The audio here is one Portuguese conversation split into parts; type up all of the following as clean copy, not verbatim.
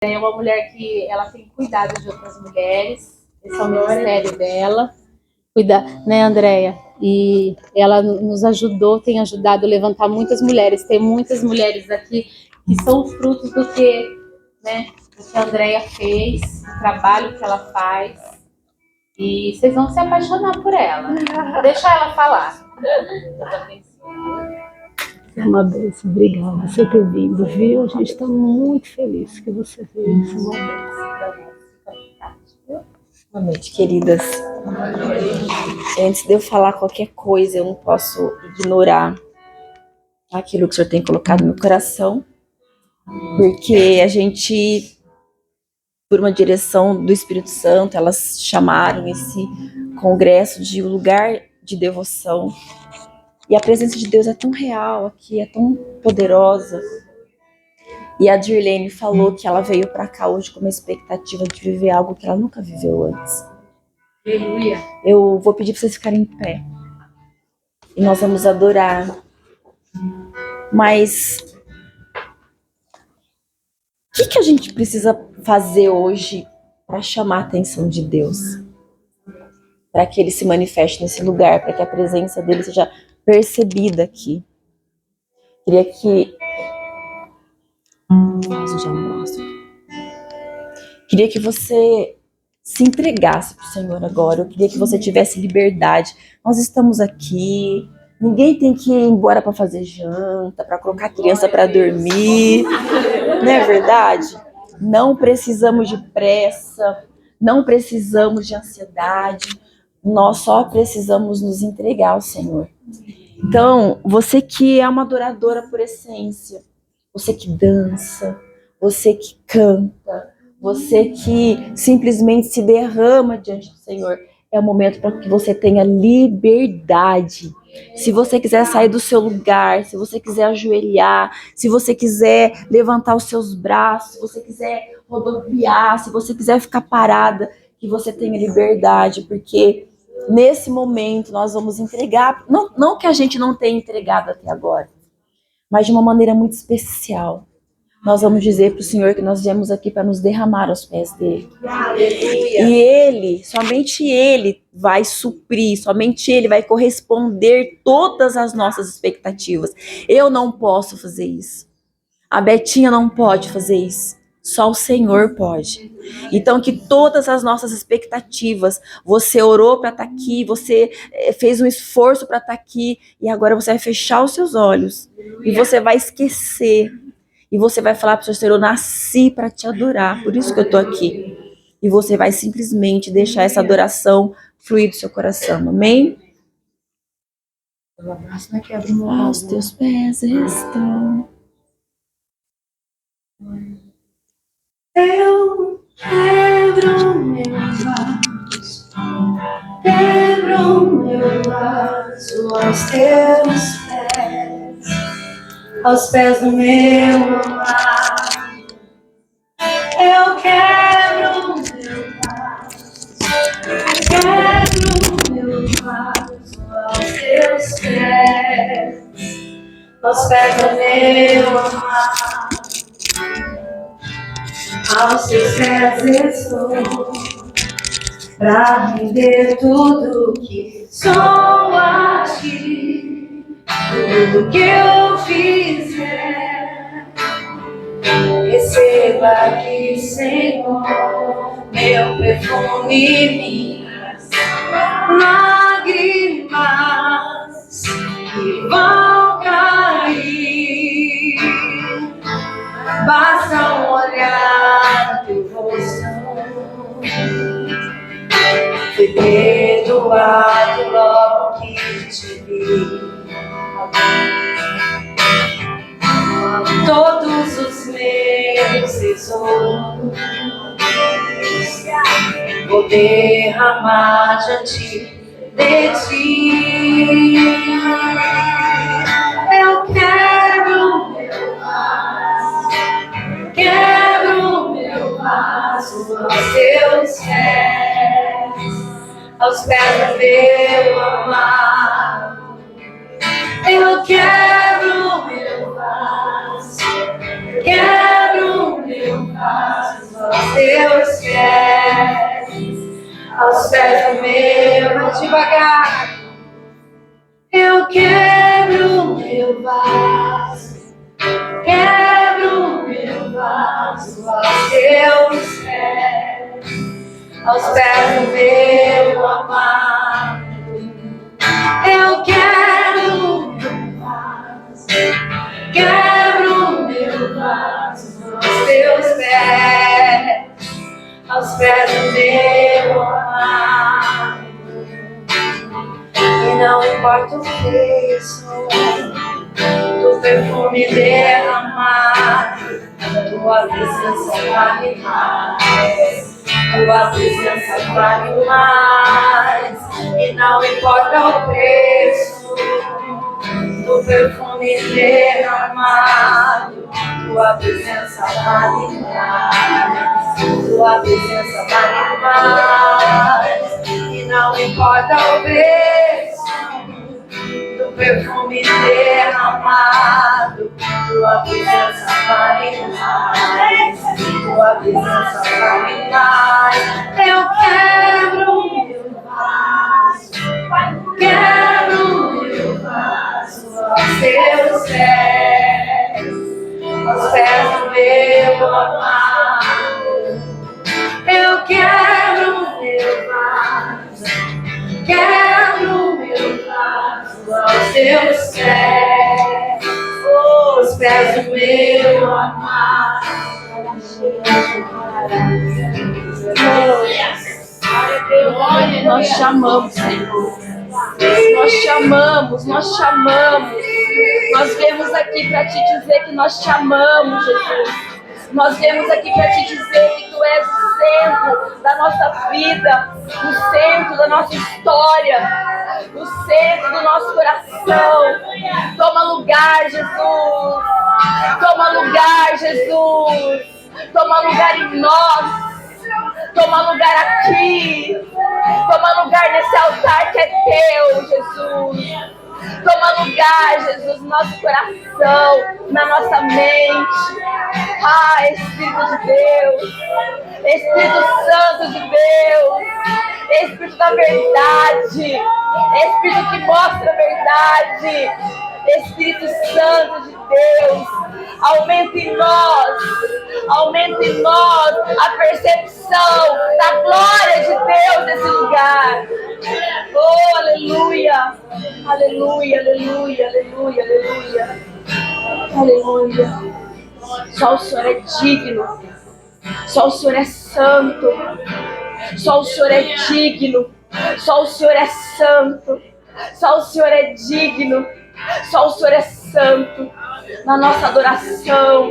É uma mulher que ela tem cuidado de outras mulheres, esse é o ministério dela. Cuida, né, Andréia? E ela nos ajudou, tem ajudado a levantar muitas mulheres. Tem muitas mulheres aqui que são frutos do que, né, do que a Andréia fez, do trabalho que ela faz. E vocês vão se apaixonar por ela. Vou deixar ela falar. É uma bênção, obrigada por você ter vindo, viu? A gente está muito feliz que você veio. Isso é uma bênção. Boa noite, queridas. Antes de eu falar qualquer coisa, eu não posso ignorar aquilo que o Senhor tem colocado no meu coração, porque a gente, por uma direção do Espírito Santo, elas chamaram esse congresso de lugar de devoção. E a presença de Deus é tão real aqui, é tão poderosa. E a Dirlene falou que ela veio para cá hoje com uma expectativa de viver algo que ela nunca viveu antes. Aleluia. Eu vou pedir para vocês ficarem em pé. E nós vamos adorar. Mas o que a gente precisa fazer hoje para chamar a atenção de Deus? Para que Ele se manifeste nesse lugar, para que a presença dele seja percebida aqui. Queria que... Queria que você se entregasse para o Senhor agora. Eu queria que você tivesse liberdade. Nós estamos aqui. Ninguém tem que ir embora para fazer janta, para colocar a criança para dormir. Não é verdade? Não precisamos de pressa. Não precisamos de ansiedade. Nós só precisamos nos entregar ao Senhor. Então, você que é uma adoradora por essência, você que dança, você que canta, você que simplesmente se derrama diante do Senhor, é o momento para que você tenha liberdade. Se você quiser sair do seu lugar, se você quiser ajoelhar, se você quiser levantar os seus braços, se você quiser rodopiar, se você quiser ficar parada, que você tenha liberdade, porque nesse momento nós vamos entregar, não que a gente não tenha entregado até agora, mas de uma maneira muito especial. Nós vamos dizer para o Senhor que nós viemos aqui para nos derramar aos pés dele. Aleluia. E ele, somente ele vai suprir, somente ele vai corresponder todas as nossas expectativas. Eu não posso fazer isso. A Betinha não pode fazer isso. Só o Senhor pode. Então que todas as nossas expectativas, você orou para estar aqui, você fez um esforço para estar aqui, e agora você vai fechar os seus olhos. E você vai esquecer. E você vai falar para o Senhor, eu nasci para te adorar, por isso que eu estou aqui. E você vai simplesmente deixar essa adoração fluir do seu coração, amém? Aos teus pés estão. Eu quebro meu vaso, quebro meu vaso aos teus pés do meu amado. Eu quebro meu vaso, quebro meu vaso aos pés do meu amado. Aos teus pés estou, pra render tudo que sou a ti. Tudo que eu fizer, receba aqui, Senhor, meu perfume e minhas lágrimas que vão cair. Basta um olhar no teu rosto, fui perdoado logo que te vi. Todos os meus tesouros vou derramar diante de ti. Eu quero meu vaso, quebro meu vaso aos teus pés do meu amado. Eu quebro meu vaso, quebro meu vaso aos teus pés. Aos pés do meu, mais devagar. Eu quebro o meu vaso, quebro o meu vaso aos teus pés, aos pés do meu amado. Eu quebro o meu vaso, quebro o meu vaso aos teus pés, aos pés do meu amado. E não importa o preço do perfume derramado, tua presença vale mais, tua presença vale mais. E não importa o preço do perfume derramado, tua presença vale mais, tua presença vale mais. E não importa o preço do perfume derramado, tua presença vale mais, tua presença vale mais. Eu quebro o meu vaso, quebro o meu vaso aos teus pés, aos pés do meu amado. Eu quebro o meu vaso, quebro o meu vaso aos teus pés, aos pés do meu amado. Nós chamamos, Senhor. Nós chamamos, nós chamamos. Nós viemos aqui para te dizer que nós te amamos, Jesus. Nós viemos aqui para te dizer que tu és o centro da nossa vida, o centro da nossa história, o centro do nosso coração. Toma lugar, Jesus. Toma lugar, Jesus. Toma lugar em nós. Toma lugar aqui. Toma lugar nesse altar que é teu, Jesus. Toma lugar, Jesus, no nosso coração, na nossa mente. Ah, Espírito de Deus, Espírito Santo de Deus, Espírito da verdade, Espírito que mostra a verdade, Espírito Santo de Deus, aumenta em nós a percepção da glória de Deus nesse lugar. Oh, aleluia, aleluia, aleluia, aleluia, aleluia, aleluia. Só o Senhor é digno, só o Senhor é santo, só o Senhor é digno, só o Senhor é santo, só o Senhor é digno, só o Senhor é santo. Na nossa adoração,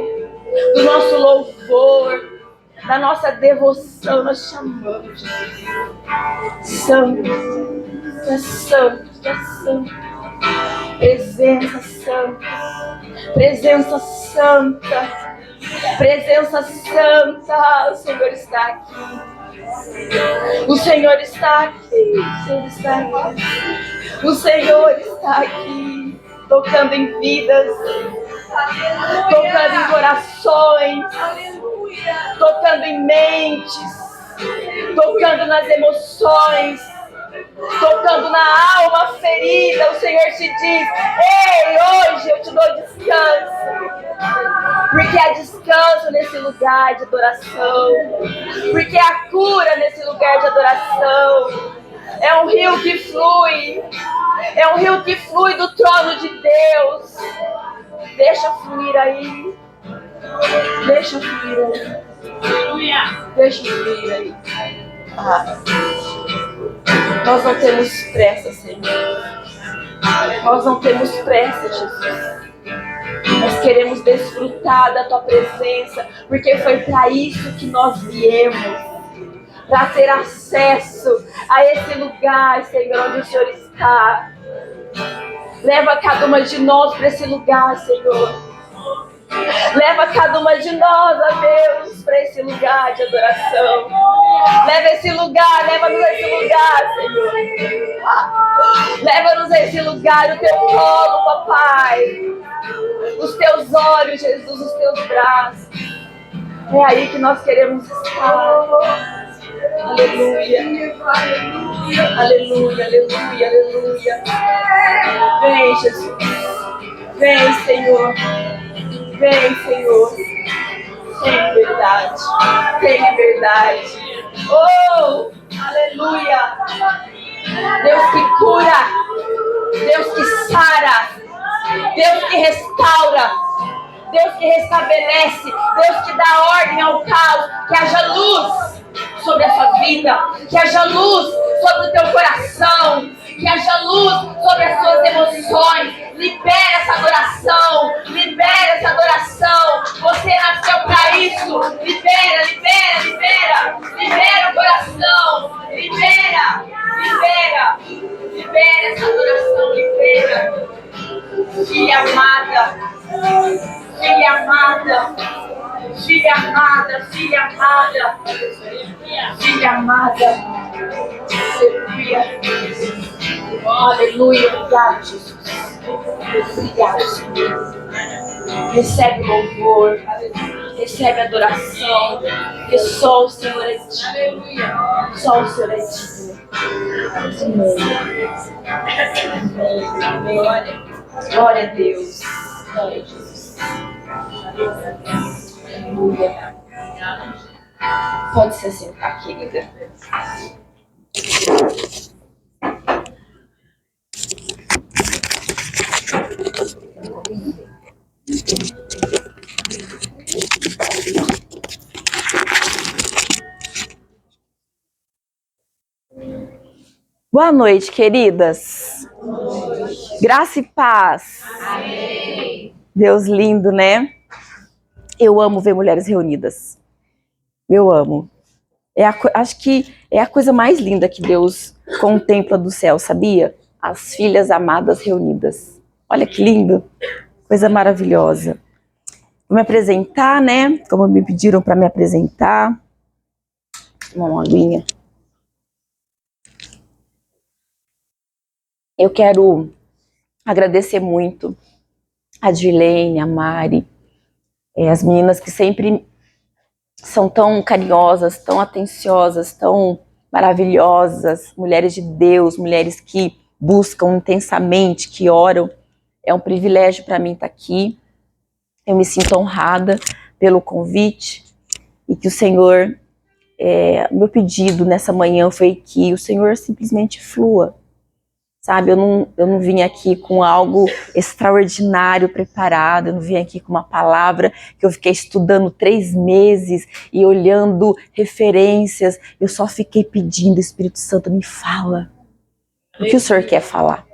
do nosso louvor, da nossa devoção, nós chamamos Jesus. Santo, tu és santo, tu és santo. Presença santa, presença santa, presença santa. O Senhor está aqui. O Senhor está aqui, o Senhor está aqui. O Senhor está aqui, tocando em vidas, tocando em corações, tocando em mentes, tocando nas emoções, tocando na alma ferida. O Senhor te diz: ei, hoje eu te dou descanso, porque há descanso nesse lugar de adoração, porque há cura nesse lugar de adoração. É um rio que flui, é um rio que flui do trono de Deus. Deixa fluir aí, deixa fluir aí, deixa fluir aí. Nós não temos pressa, Senhor. Nós não temos pressa, Jesus. Nós queremos desfrutar da Tua presença, porque foi para isso que nós viemos. Para ter acesso a esse lugar, Senhor, onde o Senhor está. Leva cada uma de nós para esse lugar, Senhor. Leva cada uma de nós, ó Deus, para esse lugar de adoração. Leva esse lugar, leva-nos a esse lugar, Senhor. Leva-nos a esse lugar, o Teu colo, papai. Os Teus olhos, Jesus, os Teus braços. É aí que nós queremos estar. Aleluia, aleluia, aleluia, aleluia. Vem, Jesus. Vem, Senhor. Vem, Senhor. Tem liberdade. Tem liberdade. Oh, aleluia. Deus que cura. Deus que sara. Deus que restaura. Deus que restabelece. Deus que dá ordem ao caos. Que haja luz sobre a sua vida, que haja luz sobre o teu coração, que haja luz sobre as suas emoções. Libera essa adoração, libera essa adoração. Você nasceu para isso. Libera, libera, libera, libera o coração, libera, libera, libera essa adoração, libera. Filha amada, filha amada, filha amada, filha amada, filha amada, aleluia, aleluia, obrigado, Jesus, obrigado, Senhor. Recebe louvor, recebe adoração, porque só o Senhor é digno, só o Senhor é digno. Amém. Glória a Deus, glória a Deus. Aleluia. Pode se sentar, querida. Boa noite, queridas. Graça e paz. Amém. Deus lindo, né? Eu amo ver mulheres reunidas. Eu amo. Acho que é a coisa mais linda que Deus contempla do céu, sabia? As filhas amadas reunidas. Olha que lindo. Coisa maravilhosa. Vou me apresentar, né? Como me pediram para me apresentar. Uma aguinha. Eu quero agradecer muito a Dirlene, a Mari, as meninas que sempre são tão carinhosas, tão atenciosas, tão maravilhosas, mulheres de Deus, mulheres que buscam intensamente, que oram. É um privilégio para mim estar aqui. Eu me sinto honrada pelo convite e que o Senhor, meu pedido nessa manhã foi que o Senhor simplesmente flua. Sabe, eu não vim aqui com algo extraordinário preparado, eu não vim aqui com uma palavra que eu fiquei estudando 3 meses e olhando referências, eu só fiquei pedindo, Espírito Santo, me fala. O que o Senhor quer falar?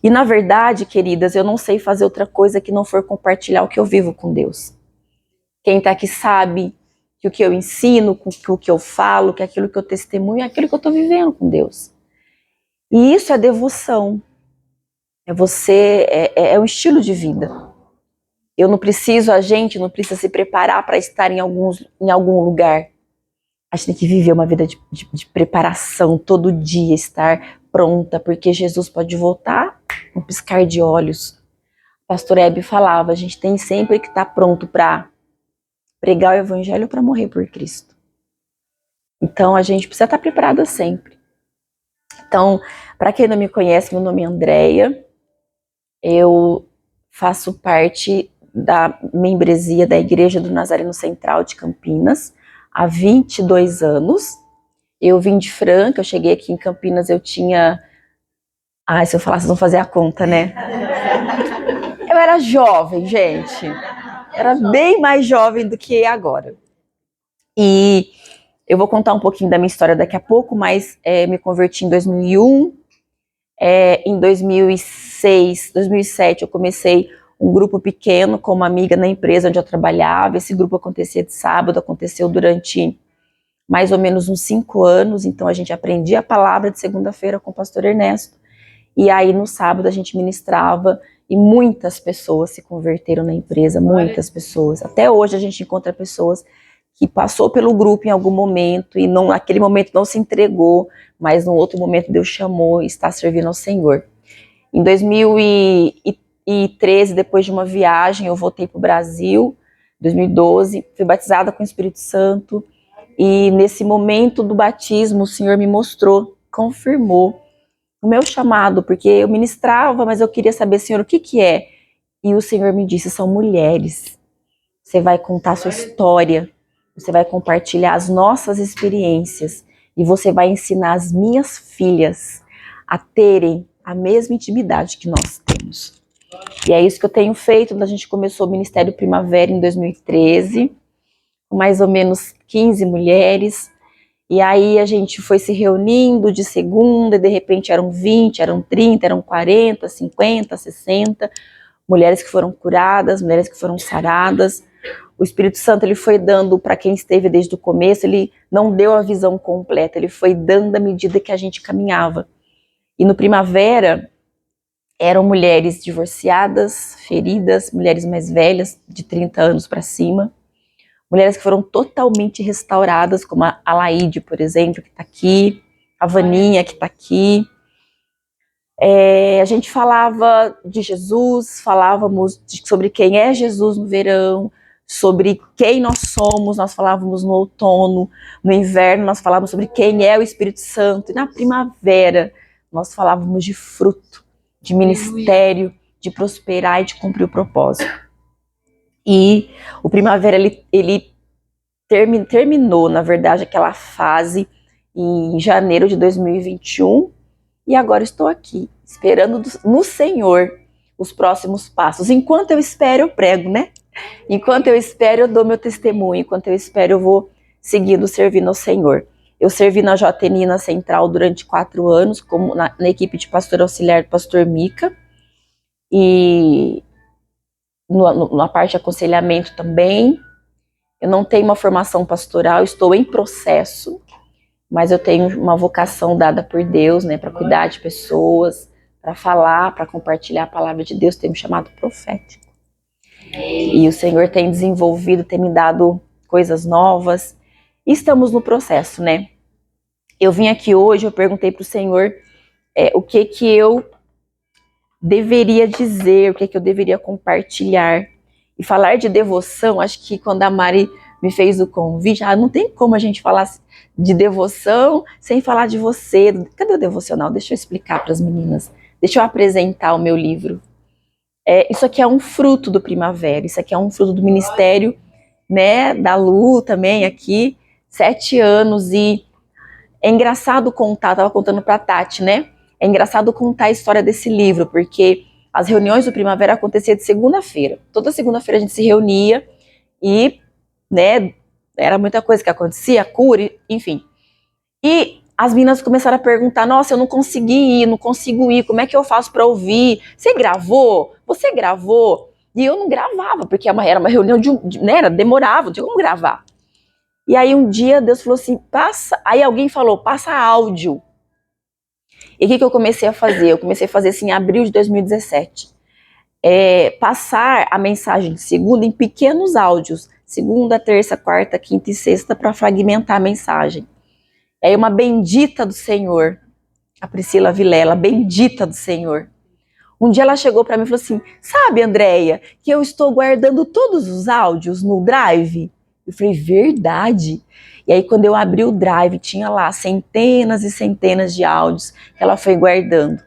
E na verdade, queridas, eu não sei fazer outra coisa que não for compartilhar o que eu vivo com Deus. Quem está aqui sabe que o que eu ensino, que o que eu falo, que aquilo que eu testemunho é aquilo que eu estou vivendo com Deus. E isso é devoção, é um estilo de vida. A gente não precisa se preparar para estar em algum lugar. A gente tem que viver uma vida de preparação, todo dia estar pronta, porque Jesus pode voltar um piscar de olhos. O pastor Hebe falava, a gente tem sempre que estar pronto para pregar o evangelho, para morrer por Cristo. Então a gente precisa estar preparada sempre. Então, para quem não me conhece, meu nome é Andréia, eu faço parte da membresia da Igreja do Nazareno Central de Campinas há 22 anos. Eu vim de Franca, eu cheguei aqui em Campinas, eu tinha... se eu falar, vocês vão fazer a conta, né? Eu era jovem, gente. Era bem mais jovem do que agora. E eu vou contar um pouquinho da minha história daqui a pouco, mas me converti em 2001. Em 2006, 2007, eu comecei um grupo pequeno com uma amiga na empresa onde eu trabalhava. Esse grupo acontecia de sábado, aconteceu durante mais ou menos uns 5 anos. Então a gente aprendia a palavra de segunda-feira com o pastor Ernesto. E aí no sábado a gente ministrava e muitas pessoas se converteram na empresa, muitas pessoas. Até hoje a gente encontra pessoas que passou pelo grupo em algum momento e naquele momento não se entregou, mas no outro momento Deus chamou e está servindo ao Senhor. Em 2013, depois de uma viagem, eu voltei para o Brasil. 2012, fui batizada com o Espírito Santo, e nesse momento do batismo o Senhor me mostrou, confirmou o meu chamado, porque eu ministrava, mas eu queria saber, Senhor, o que que é? E o Senhor me disse, são mulheres. Você vai contar a sua história, você vai compartilhar as nossas experiências, e você vai ensinar as minhas filhas a terem a mesma intimidade que nós temos. E é isso que eu tenho feito. A gente começou o Ministério Primavera em 2013, com mais ou menos 15 mulheres, e aí a gente foi se reunindo de segunda, e de repente eram 20, eram 30, eram 40, 50, 60, mulheres que foram curadas, mulheres que foram saradas. O Espírito Santo, ele foi dando para quem esteve desde o começo, ele não deu a visão completa, ele foi dando à medida que a gente caminhava. E no Primavera, eram mulheres divorciadas, feridas, mulheres mais velhas, de 30 anos para cima, mulheres que foram totalmente restauradas, como a Laide, por exemplo, que está aqui, a Vaninha, que está aqui. A gente falava de Jesus, falávamos sobre quem é Jesus no verão, sobre quem nós somos, nós falávamos no outono, no inverno nós falávamos sobre quem é o Espírito Santo, e na primavera nós falávamos de fruto, de ministério, de prosperar e de cumprir o propósito. E o Primavera, ele terminou, na verdade, aquela fase em janeiro de 2021, e agora estou aqui, esperando no Senhor os próximos passos. Enquanto eu espero, eu prego, né? Enquanto eu espero, eu dou meu testemunho. Enquanto eu espero, eu vou seguindo, servindo ao Senhor. Eu servi na JNI, na Central, durante 4 anos, como na equipe de pastor auxiliar do pastor Mica, e na parte de aconselhamento também. Eu não tenho uma formação pastoral, estou em processo, mas eu tenho uma vocação dada por Deus, né, para cuidar de pessoas, para falar, para compartilhar a palavra de Deus, tem me chamado profético. E o Senhor tem desenvolvido, tem me dado coisas novas, e estamos no processo, né? Eu vim aqui hoje, eu perguntei para o Senhor o que eu deveria dizer, o que eu deveria compartilhar. E falar de devoção, acho que quando a Mari me fez o convite, não tem como a gente falar de devoção sem falar de você. Cadê o devocional? Deixa eu explicar para as meninas. Deixa eu apresentar o meu livro. Isso aqui é um fruto do Primavera, isso aqui é um fruto do ministério, né, da Lu também aqui, 7 anos, e é engraçado contar, estava contando para a Tati, né, é engraçado contar a história desse livro, porque as reuniões do Primavera aconteciam de segunda-feira, toda segunda-feira a gente se reunia e, né, era muita coisa que acontecia, cura, enfim, e as meninas começaram a perguntar, nossa, eu não consegui ir, não consigo ir, como é que eu faço para ouvir? Você gravou? Você gravou? E eu não gravava, porque era uma reunião né, demorava, não tinha como gravar. E aí um dia Deus falou assim, aí alguém falou, passa áudio. E o que eu comecei a fazer? Eu comecei a fazer assim em abril de 2017. Passar a mensagem de segunda em pequenos áudios, segunda, terça, quarta, quinta e sexta, para fragmentar a mensagem. É uma bendita do Senhor, a Priscila Vilela, bendita do Senhor. Um dia ela chegou para mim e falou assim, sabe, Andréia, que eu estou guardando todos os áudios no Drive? Eu falei, verdade? E aí quando eu abri o Drive, tinha lá centenas e centenas de áudios que ela foi guardando.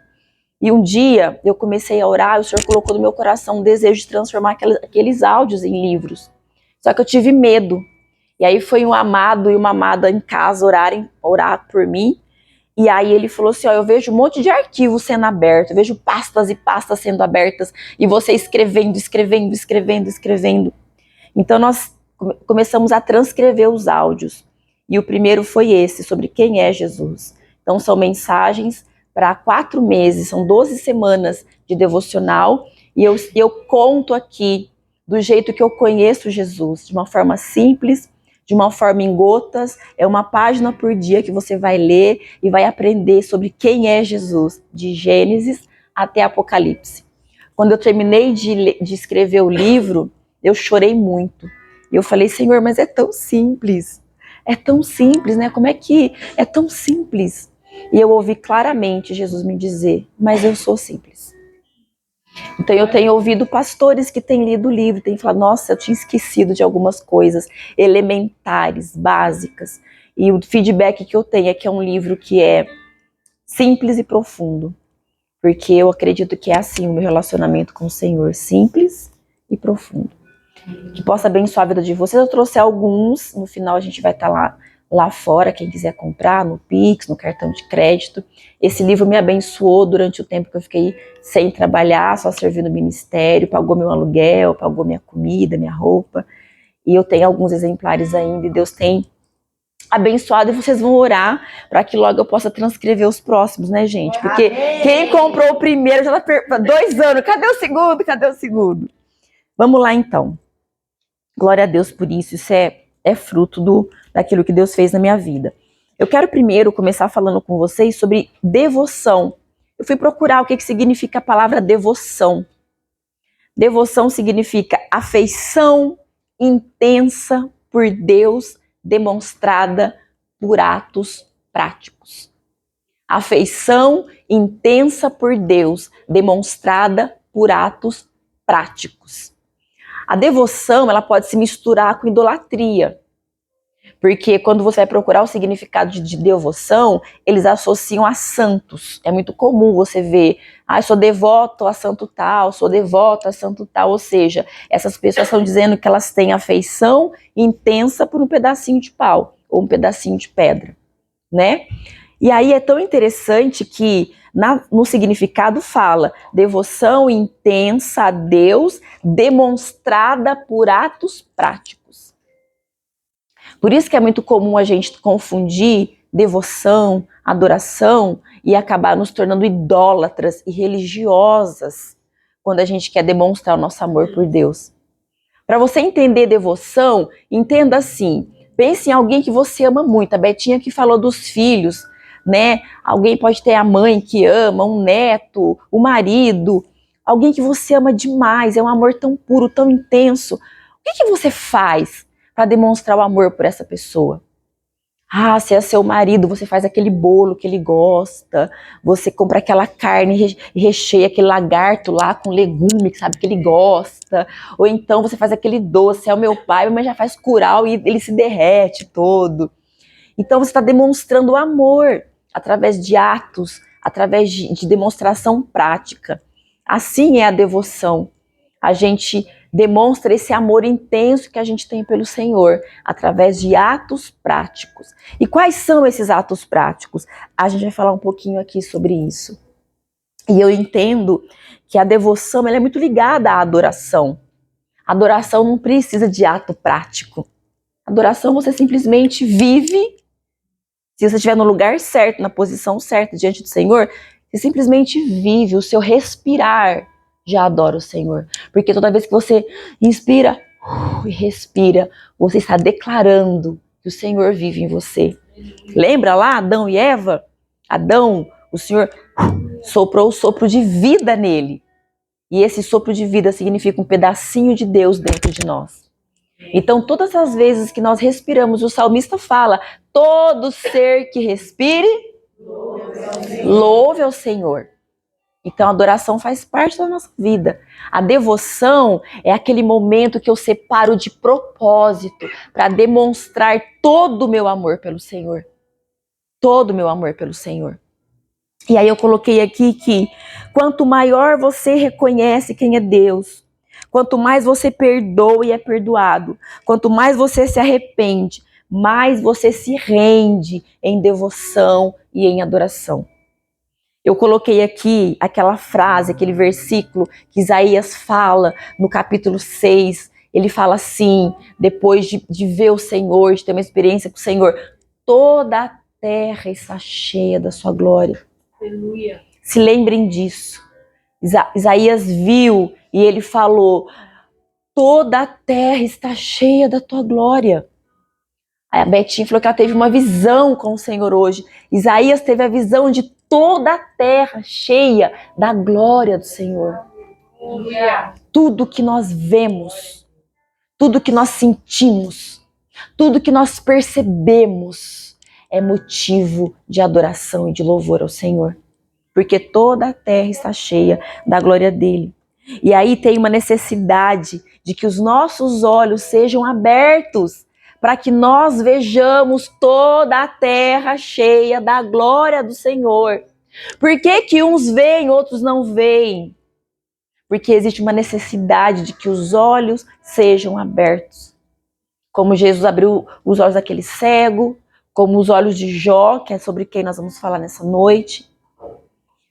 E um dia eu comecei a orar, o Senhor colocou no meu coração um desejo de transformar aqueles áudios em livros. Só que eu tive medo. E aí foi um amado e uma amada em casa orar por mim. E aí ele falou assim, eu vejo um monte de arquivos sendo abertos, eu vejo pastas e pastas sendo abertas, e você escrevendo. Então nós começamos a transcrever os áudios. E o primeiro foi esse, sobre quem é Jesus. Então são mensagens para 4 meses, são 12 semanas de devocional, e eu conto aqui do jeito que eu conheço Jesus, de uma forma simples, de uma forma em gotas, é uma página por dia que você vai ler e vai aprender sobre quem é Jesus, de Gênesis até Apocalipse. Quando eu terminei de escrever o livro, eu chorei muito. E eu falei, Senhor, mas é tão simples, né? Como é que é tão simples? E eu ouvi claramente Jesus me dizer, mas eu sou simples. Então eu tenho ouvido pastores que têm lido o livro, têm falado, nossa, eu tinha esquecido de algumas coisas elementares, básicas. E o feedback que eu tenho é que é um livro que é simples e profundo. Porque eu acredito que é assim o meu relacionamento com o Senhor, simples e profundo. Que possa abençoar a vida de vocês. Eu trouxe alguns, no final a gente vai estar lá fora, quem quiser comprar, no Pix, no cartão de crédito. Esse livro me abençoou durante o tempo que eu fiquei sem trabalhar, só servindo no ministério, pagou meu aluguel, pagou minha comida, minha roupa. E eu tenho alguns exemplares ainda, e Deus tem abençoado, e vocês vão orar para que logo eu possa transcrever os próximos, né, gente? Porque quem comprou o primeiro já tá 2 anos, cadê o segundo? Cadê o segundo? Vamos lá então. Glória a Deus por isso, isso é fruto daquilo que Deus fez na minha vida. Eu quero primeiro começar falando com vocês sobre devoção. Eu fui procurar o que significa a palavra devoção. Devoção significa afeição intensa por Deus, demonstrada por atos práticos. Afeição intensa por Deus, demonstrada por atos práticos. A devoção, ela pode se misturar com idolatria. Porque quando você vai procurar o significado de devoção, eles associam a santos. É muito comum você ver, eu sou devoto a santo tal, sou devoto a santo tal. Ou seja, essas pessoas estão dizendo que elas têm afeição intensa por um pedacinho de pau ou um pedacinho de pedra, né? E aí é tão interessante que no significado fala devoção intensa a Deus, demonstrada por atos práticos. Por isso que é muito comum a gente confundir devoção, adoração e acabar nos tornando idólatras e religiosas quando a gente quer demonstrar o nosso amor por Deus. Para você entender devoção, entenda assim, pense em alguém que você ama muito. A Betinha que falou dos filhos, né? Alguém pode ter a mãe que ama, um neto, o marido, alguém que você ama demais, é um amor tão puro, tão intenso. O que você faz para demonstrar o amor por essa pessoa? Se é seu marido, você faz aquele bolo que ele gosta, você compra aquela carne e recheia aquele lagarto lá com legume, sabe, que ele gosta, ou então você faz aquele doce. É o meu pai, mas já faz curau e ele se derrete todo. Então você está demonstrando o amor através de atos, através de demonstração prática. Assim é a devoção. A gente demonstra esse amor intenso que a gente tem pelo Senhor, através de atos práticos. E quais são esses atos práticos? A gente vai falar um pouquinho aqui sobre isso. E eu entendo que a devoção ela é muito ligada à adoração. A adoração não precisa de ato prático. A adoração você simplesmente vive. Se você estiver no lugar certo, na posição certa, diante do Senhor, você simplesmente vive, o seu respirar já adora o Senhor. Porque toda vez que você inspira e respira, você está declarando que o Senhor vive em você. Lembra lá Adão e Eva? Adão, o Senhor soprou o sopro de vida nele. E esse sopro de vida significa um pedacinho de Deus dentro de nós. Então, todas as vezes que nós respiramos, o salmista fala, todo ser que respire, louve ao Senhor. Então, a adoração faz parte da nossa vida. A devoção é aquele momento que eu separo de propósito para demonstrar todo o meu amor pelo Senhor. Todo o meu amor pelo Senhor. E aí eu coloquei aqui que quanto maior você reconhece quem é Deus, quanto mais você perdoa e é perdoado, quanto mais você se arrepende, mais você se rende em devoção e em adoração. Eu coloquei aqui aquela frase, aquele versículo que Isaías fala no capítulo 6. Ele fala assim, depois de ver o Senhor, de ter uma experiência com o Senhor, toda a terra está cheia da sua glória. Aleluia. Se lembrem disso. Isaías viu e ele falou, toda a terra está cheia da tua glória. Aí a Betinha falou que ela teve uma visão com o Senhor hoje. Isaías teve a visão de toda a terra cheia da glória do Senhor. Tudo que nós vemos, tudo que nós sentimos, tudo que nós percebemos é motivo de adoração e de louvor ao Senhor. Porque toda a terra está cheia da glória dele. E aí tem uma necessidade de que os nossos olhos sejam abertos para que nós vejamos toda a terra cheia da glória do Senhor. Por que que uns veem, outros não veem? Porque existe uma necessidade de que os olhos sejam abertos. Como Jesus abriu os olhos daquele cego, como os olhos de Jó, que é sobre quem nós vamos falar nessa noite.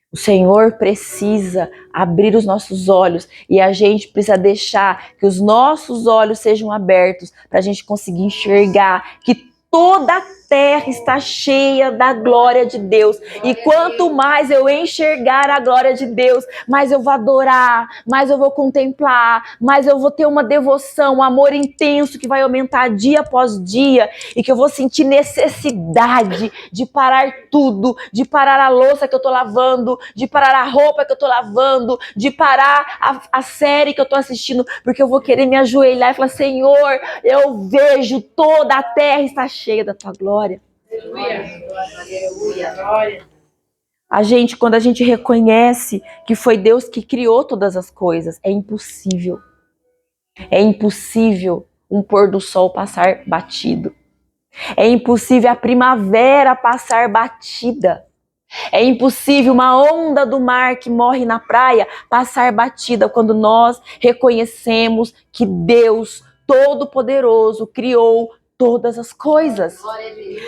O Senhor precisa abrir os nossos olhos e a gente precisa deixar que os nossos olhos sejam abertos para a gente conseguir enxergar que toda a terra está cheia da glória de Deus. E quanto mais eu enxergar a glória de Deus, mais eu vou adorar, mais eu vou contemplar, mais eu vou ter uma devoção, um amor intenso que vai aumentar dia após dia e que eu vou sentir necessidade de parar tudo, de parar a louça que eu tô lavando, de parar a roupa que eu tô lavando, de parar a série que eu tô assistindo, porque eu vou querer me ajoelhar e falar: Senhor, eu vejo toda a terra está cheia da tua glória. Quando a gente reconhece que foi Deus que criou todas as coisas, é impossível um pôr do sol passar batido. É impossível a primavera passar batida. É impossível uma onda do mar que morre na praia passar batida quando nós reconhecemos que Deus Todo-Poderoso criou todas as coisas.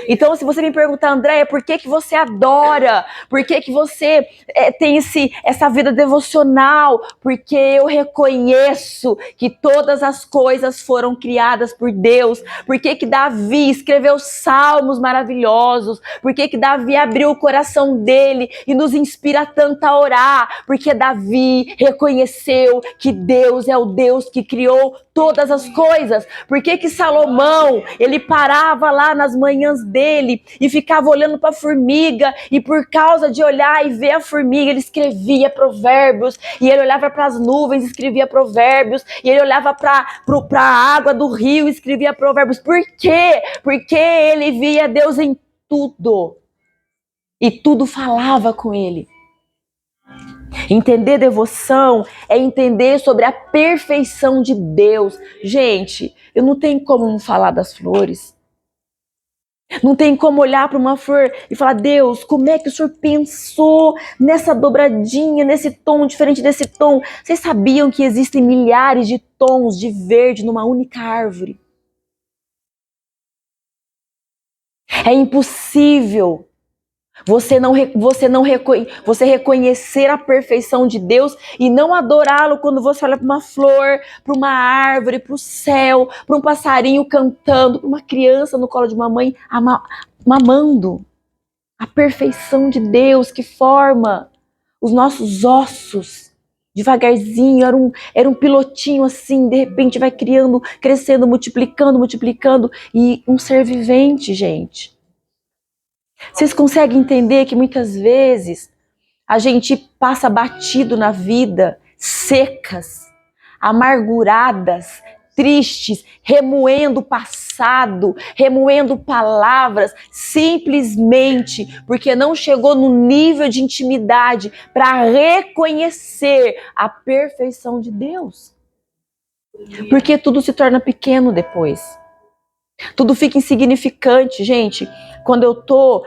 Então, se você me perguntar, Andréia, por que você adora? Por que você tem essa vida devocional? Porque eu reconheço que todas as coisas foram criadas por Deus. Por que Davi escreveu salmos maravilhosos? Por que Davi abriu o coração dele e nos inspira tanto a orar? Porque Davi reconheceu que Deus é o Deus que criou todas as coisas. Por que Salomão, ele parava lá nas manhãs dele e ficava olhando para a formiga, e por causa de olhar e ver a formiga, ele escrevia provérbios, e ele olhava para as nuvens e escrevia provérbios, e ele olhava para a água do rio e escrevia provérbios. Por quê? Porque ele via Deus em tudo, e tudo falava com ele. Entender devoção é entender sobre a perfeição de Deus. Gente, eu não tenho como não falar das flores. Não tem como olhar para uma flor e falar: Deus, como é que o Senhor pensou nessa dobradinha, nesse tom diferente desse tom? Vocês sabiam que existem milhares de tons de verde numa única árvore? É impossível você reconhecer a perfeição de Deus e não adorá-lo quando você olha para uma flor, para uma árvore, para o céu, para um passarinho cantando, para uma criança no colo de uma mãe mamando. A perfeição de Deus que forma os nossos ossos devagarzinho, era um pilotinho assim, de repente vai criando, crescendo, multiplicando, e um ser vivente, gente. Vocês conseguem entender que muitas vezes a gente passa batido na vida, secas, amarguradas, tristes, remoendo o passado, remoendo palavras, simplesmente porque não chegou no nível de intimidade para reconhecer a perfeição de Deus. Porque tudo se torna pequeno depois. Tudo fica insignificante, gente. Quando eu tô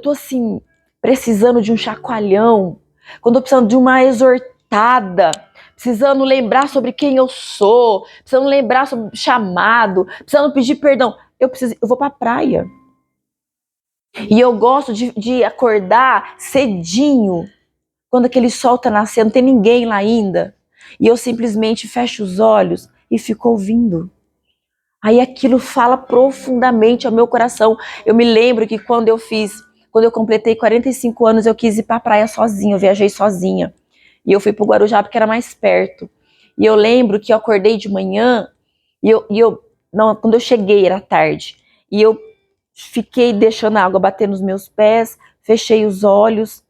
assim, precisando de um chacoalhão, quando eu tô precisando de uma exortada, precisando lembrar sobre quem eu sou, precisando lembrar sobre o chamado, precisando pedir perdão, eu vou pra praia. E eu gosto de acordar cedinho, quando aquele sol tá nascendo, não tem ninguém lá ainda. E eu simplesmente fecho os olhos e fico ouvindo. Aí aquilo fala profundamente ao meu coração. Eu me lembro que quando eu completei 45 anos, eu quis ir pra praia sozinha, eu viajei sozinha. E eu fui pro Guarujá porque era mais perto. E eu lembro que eu acordei de manhã, quando eu cheguei era tarde. E eu fiquei deixando a água bater nos meus pés, fechei os olhos,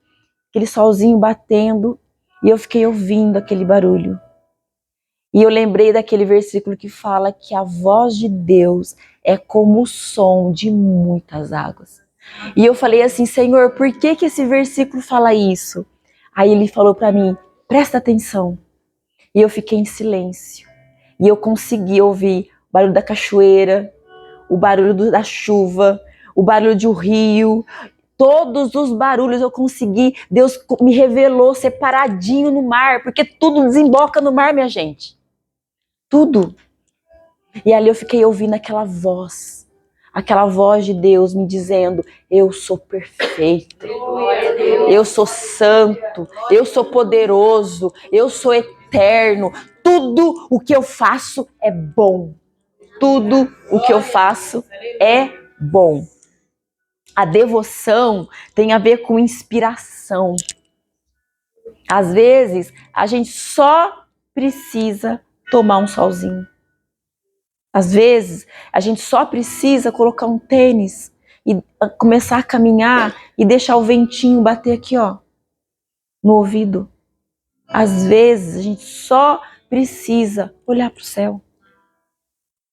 aquele solzinho batendo, e eu fiquei ouvindo aquele barulho. E eu lembrei daquele versículo que fala que a voz de Deus é como o som de muitas águas. E eu falei assim: Senhor, por que esse versículo fala isso? Aí ele falou para mim: presta atenção. E eu fiquei em silêncio. E eu consegui ouvir o barulho da cachoeira, o barulho da chuva, o barulho de um rio. Todos os barulhos eu consegui. Deus me revelou separadinho no mar, porque tudo desemboca no mar, minha gente. Tudo. E ali eu fiquei ouvindo aquela voz de Deus me dizendo: eu sou perfeito, eu sou santo, eu sou poderoso, eu sou eterno. Tudo o que eu faço é bom. Tudo o que eu faço é bom. A devoção tem a ver com inspiração. Às vezes, a gente só precisa tomar um solzinho. Às vezes, a gente só precisa colocar um tênis e começar a caminhar e deixar o ventinho bater aqui, ó, no ouvido. Às vezes, a gente só precisa olhar para o céu.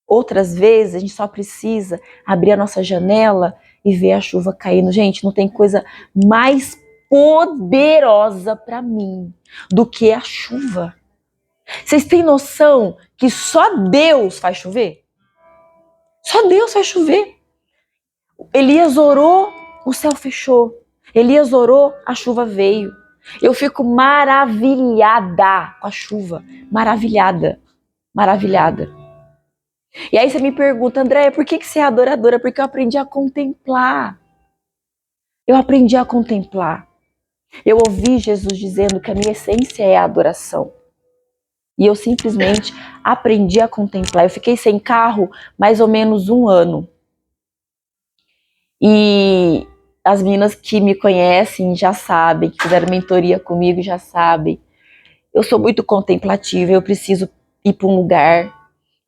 Outras vezes, a gente só precisa abrir a nossa janela e ver a chuva caindo. Gente, não tem coisa mais poderosa para mim do que a chuva. Vocês têm noção que só Deus faz chover? Só Deus faz chover. Elias orou, o céu fechou. Elias orou, a chuva veio. Eu fico maravilhada com a chuva. Maravilhada. Maravilhada. E aí você me pergunta: Andréia, por que você é adoradora? Porque eu aprendi a contemplar. Eu aprendi a contemplar. Eu ouvi Jesus dizendo que a minha essência é a adoração. E eu simplesmente aprendi a contemplar. Eu fiquei sem carro mais ou menos 1 ano. E as meninas que me conhecem já sabem, que fizeram mentoria comigo já sabem. Eu sou muito contemplativa, eu preciso ir para um lugar,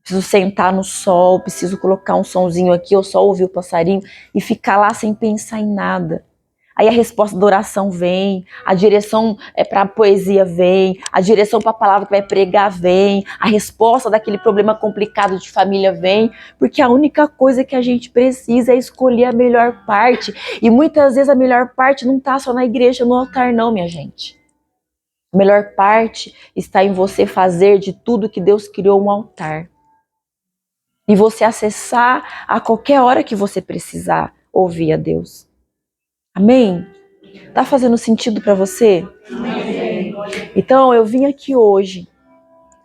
preciso sentar no sol, preciso colocar um sonzinho aqui, ou só ouvir o passarinho e ficar lá sem pensar em nada. Aí a resposta da oração vem, a direção para a poesia vem, a direção para a palavra que vai pregar vem, a resposta daquele problema complicado de família vem, porque a única coisa que a gente precisa é escolher a melhor parte. E muitas vezes a melhor parte não está só na igreja, no altar não, minha gente. A melhor parte está em você fazer de tudo que Deus criou um altar. E você acessar a qualquer hora que você precisar ouvir a Deus. Amém? Tá fazendo sentido para você? Amém. Então eu vim aqui hoje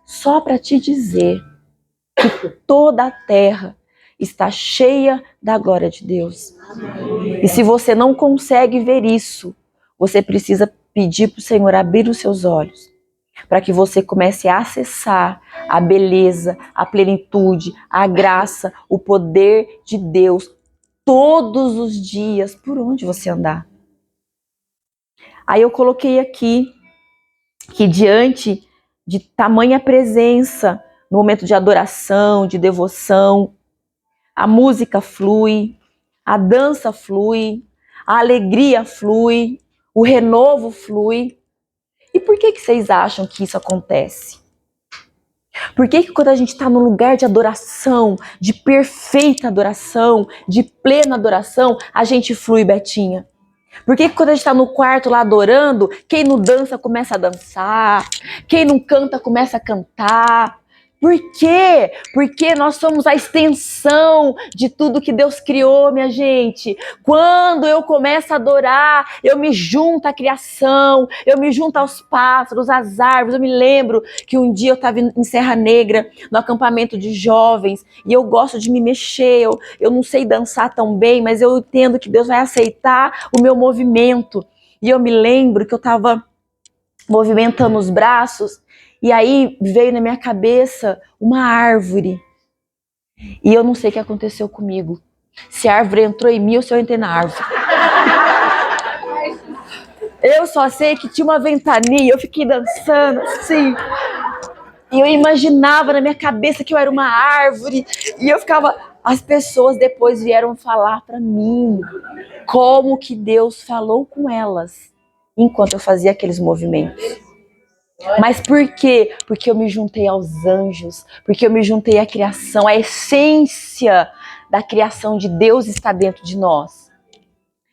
só para te dizer que toda a terra está cheia da glória de Deus. Amém. E se você não consegue ver isso, você precisa pedir para o Senhor abrir os seus olhos, para que você comece a acessar a beleza, a plenitude, a graça, o poder de Deus todos os dias, por onde você andar. Aí eu coloquei aqui que diante de tamanha presença, no momento de adoração, de devoção, a música flui, a dança flui, a alegria flui, o renovo flui. E por que vocês acham que isso acontece? Por que quando a gente está num lugar de adoração, de perfeita adoração, de plena adoração, a gente flui, Betinha? Por que quando a gente está no quarto lá adorando, quem não dança começa a dançar, quem não canta começa a cantar? Por quê? Porque nós somos a extensão de tudo que Deus criou, minha gente. Quando eu começo a adorar, eu me junto à criação, eu me junto aos pássaros, às árvores. Eu me lembro que um dia eu estava em Serra Negra, no acampamento de jovens, e eu gosto de me mexer, eu não sei dançar tão bem, mas eu entendo que Deus vai aceitar o meu movimento. E eu me lembro que eu estava movimentando os braços, e aí veio na minha cabeça uma árvore. E eu não sei o que aconteceu comigo. Se a árvore entrou em mim ou se eu entrei na árvore. Eu só sei que tinha uma ventania, eu fiquei dançando assim. E eu imaginava na minha cabeça que eu era uma árvore. E eu ficava... As pessoas depois vieram falar para mim como que Deus falou com elas enquanto eu fazia aqueles movimentos. Mas por quê? Porque eu me juntei aos anjos, porque eu me juntei à criação, a essência da criação de Deus está dentro de nós.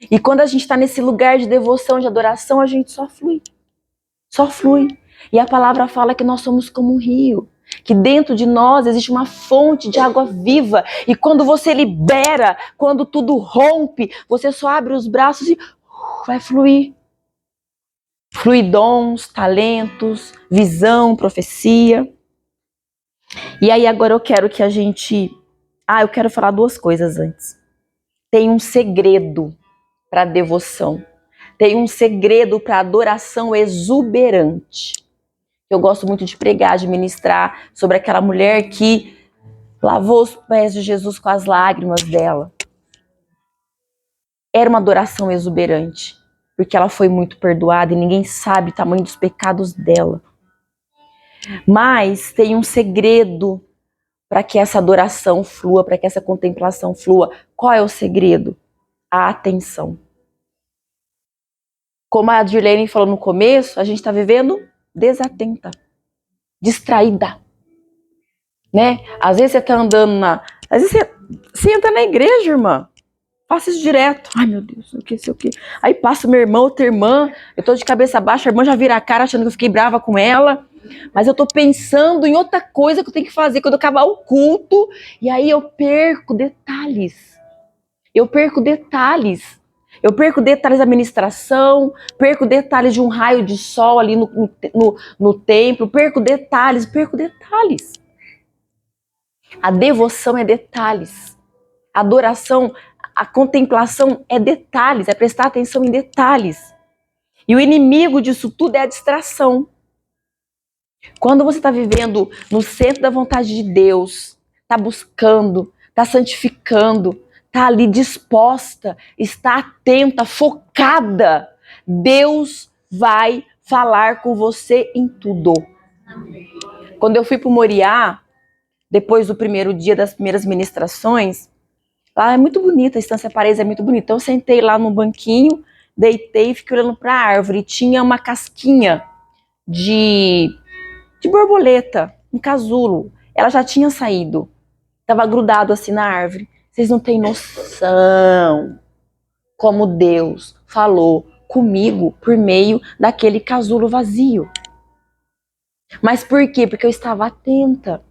E quando a gente está nesse lugar de devoção, de adoração, a gente só flui. Só flui. E a palavra fala que nós somos como um rio, que dentro de nós existe uma fonte de água viva. E quando você libera, quando tudo rompe, você só abre os braços e vai fluir. Flui dons, talentos, visão, profecia. E aí agora eu quero que a gente... eu quero falar duas coisas antes. Tem um segredo para devoção. Tem um segredo para adoração exuberante. Eu gosto muito de pregar, de ministrar sobre aquela mulher que lavou os pés de Jesus com as lágrimas dela. Era uma adoração exuberante, porque ela foi muito perdoada e ninguém sabe o tamanho dos pecados dela. Mas tem um segredo para que essa adoração flua, para que essa contemplação flua. Qual é o segredo? A atenção. Como a Dirlene falou no começo, a gente está vivendo desatenta, distraída, né? Às vezes você está andando às vezes você entra na igreja, irmã. Faça isso direto. Ai, meu Deus, o que. Aí passa meu irmão, outra irmã, eu tô de cabeça baixa, a irmã já vira a cara achando que eu fiquei brava com ela. Mas eu tô pensando em outra coisa que eu tenho que fazer quando acabar o culto. E aí eu perco detalhes. Eu perco detalhes da ministração, perco detalhes de um raio de sol ali no templo, perco detalhes. A devoção é detalhes. A adoração, a contemplação é detalhes, é prestar atenção em detalhes. E o inimigo disso tudo é a distração. Quando você está vivendo no centro da vontade de Deus, está buscando, está santificando, está ali disposta, está atenta, focada, Deus vai falar com você em tudo. Quando eu fui para o Moriá, depois do primeiro dia das primeiras ministrações, lá é muito bonita, a Estância Paredes é muito bonita. Então eu sentei lá no banquinho, deitei e fiquei olhando para a árvore. Tinha uma casquinha de borboleta, um casulo. Ela já tinha saído. Estava grudado assim na árvore. Vocês não têm noção como Deus falou comigo por meio daquele casulo vazio. Mas por quê? Porque eu estava atenta.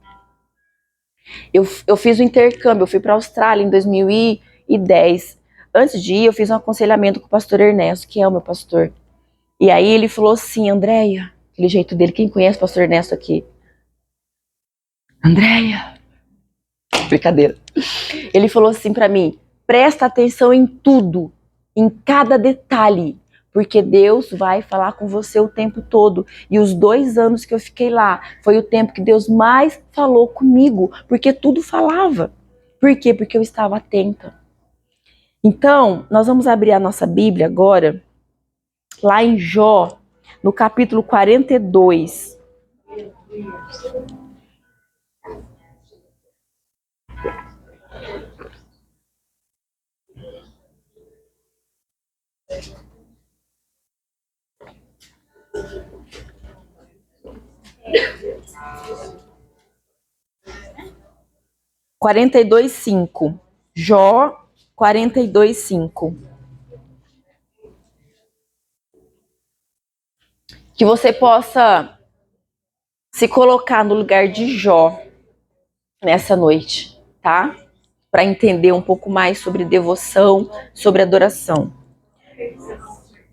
Eu fiz o intercâmbio, eu fui para a Austrália em 2010. Antes de ir, eu fiz um aconselhamento com o pastor Ernesto, que é o meu pastor. E aí ele falou assim, Andréia, aquele jeito dele, quem conhece o pastor Ernesto aqui? Andréia, brincadeira. Ele falou assim para mim, presta atenção em tudo, em cada detalhe, porque Deus vai falar com você o tempo todo. E os 2 anos que eu fiquei lá, foi o tempo que Deus mais falou comigo, porque tudo falava. Por quê? Porque eu estava atenta. Então, nós vamos abrir a nossa Bíblia agora, lá em Jó, no capítulo 42. Jó 42:5. Que você possa se colocar no lugar de Jó nessa noite, tá? Para entender um pouco mais sobre devoção, sobre adoração.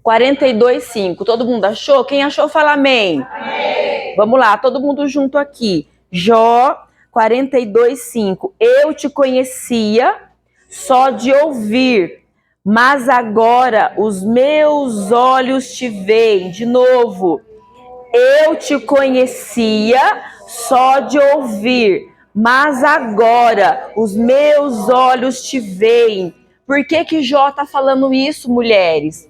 42:5. Todo mundo achou? Quem achou, fala amém. Amém. Vamos lá, todo mundo junto aqui. Jó 42:5. Eu te conhecia só de ouvir, mas agora os meus olhos te veem. De novo. Eu te conhecia só de ouvir, mas agora os meus olhos te veem. Por que Jó está falando isso, mulheres?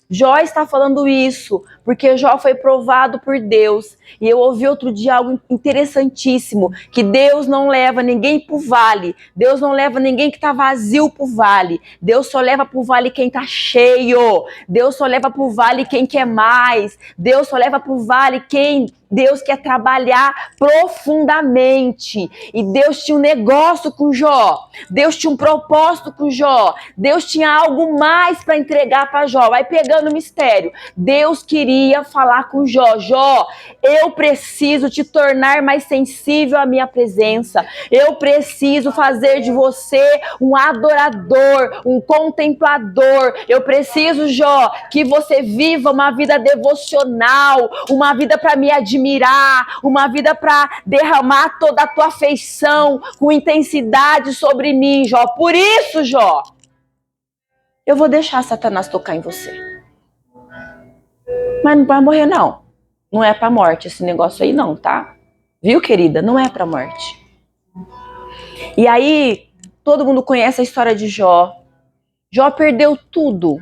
Jó está falando isso porque Jó foi provado por Deus. E eu ouvi outro dia algo interessantíssimo, que Deus não leva ninguém para o vale. Deus não leva ninguém que está vazio para o vale. Deus só leva para o vale quem está cheio. Deus só leva para o vale quem quer mais. Deus só leva para o vale quem Deus quer trabalhar profundamente. E Deus tinha um negócio com Jó. Deus tinha um propósito com Jó. Deus tinha algo mais para entregar para Jó. Vai pegando o mistério. Deus queria queria falar com Jó. Jó, eu preciso te tornar mais sensível à minha presença. Eu preciso fazer de você um adorador, um contemplador. Eu preciso, Jó, que você viva uma vida devocional, uma vida para me admirar, uma vida para derramar toda a tua afeição com intensidade sobre mim, Jó. Por isso, Jó, eu vou deixar Satanás tocar em você. Mas não vai morrer, não. Não é pra morte esse negócio aí, não, tá? Viu, querida? Não é pra morte. E aí, todo mundo conhece a história de Jó. Jó perdeu tudo.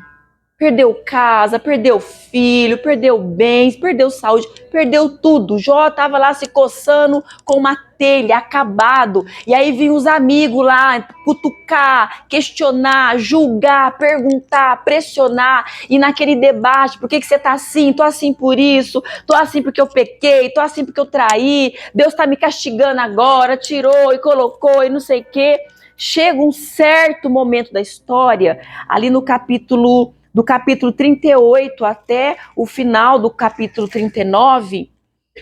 Perdeu casa, perdeu filho, perdeu bens, perdeu saúde, perdeu tudo. Jó tava lá se coçando com uma telha, acabado. E aí vinham os amigos lá cutucar, questionar, julgar, perguntar, pressionar. E naquele debate, por que você tá assim? Tô assim por isso, tô assim porque eu pequei, tô assim porque eu traí. Deus tá me castigando agora, tirou e colocou e não sei o quê. Chega um certo momento da história, ali no capítulo 38 até o final do capítulo 39,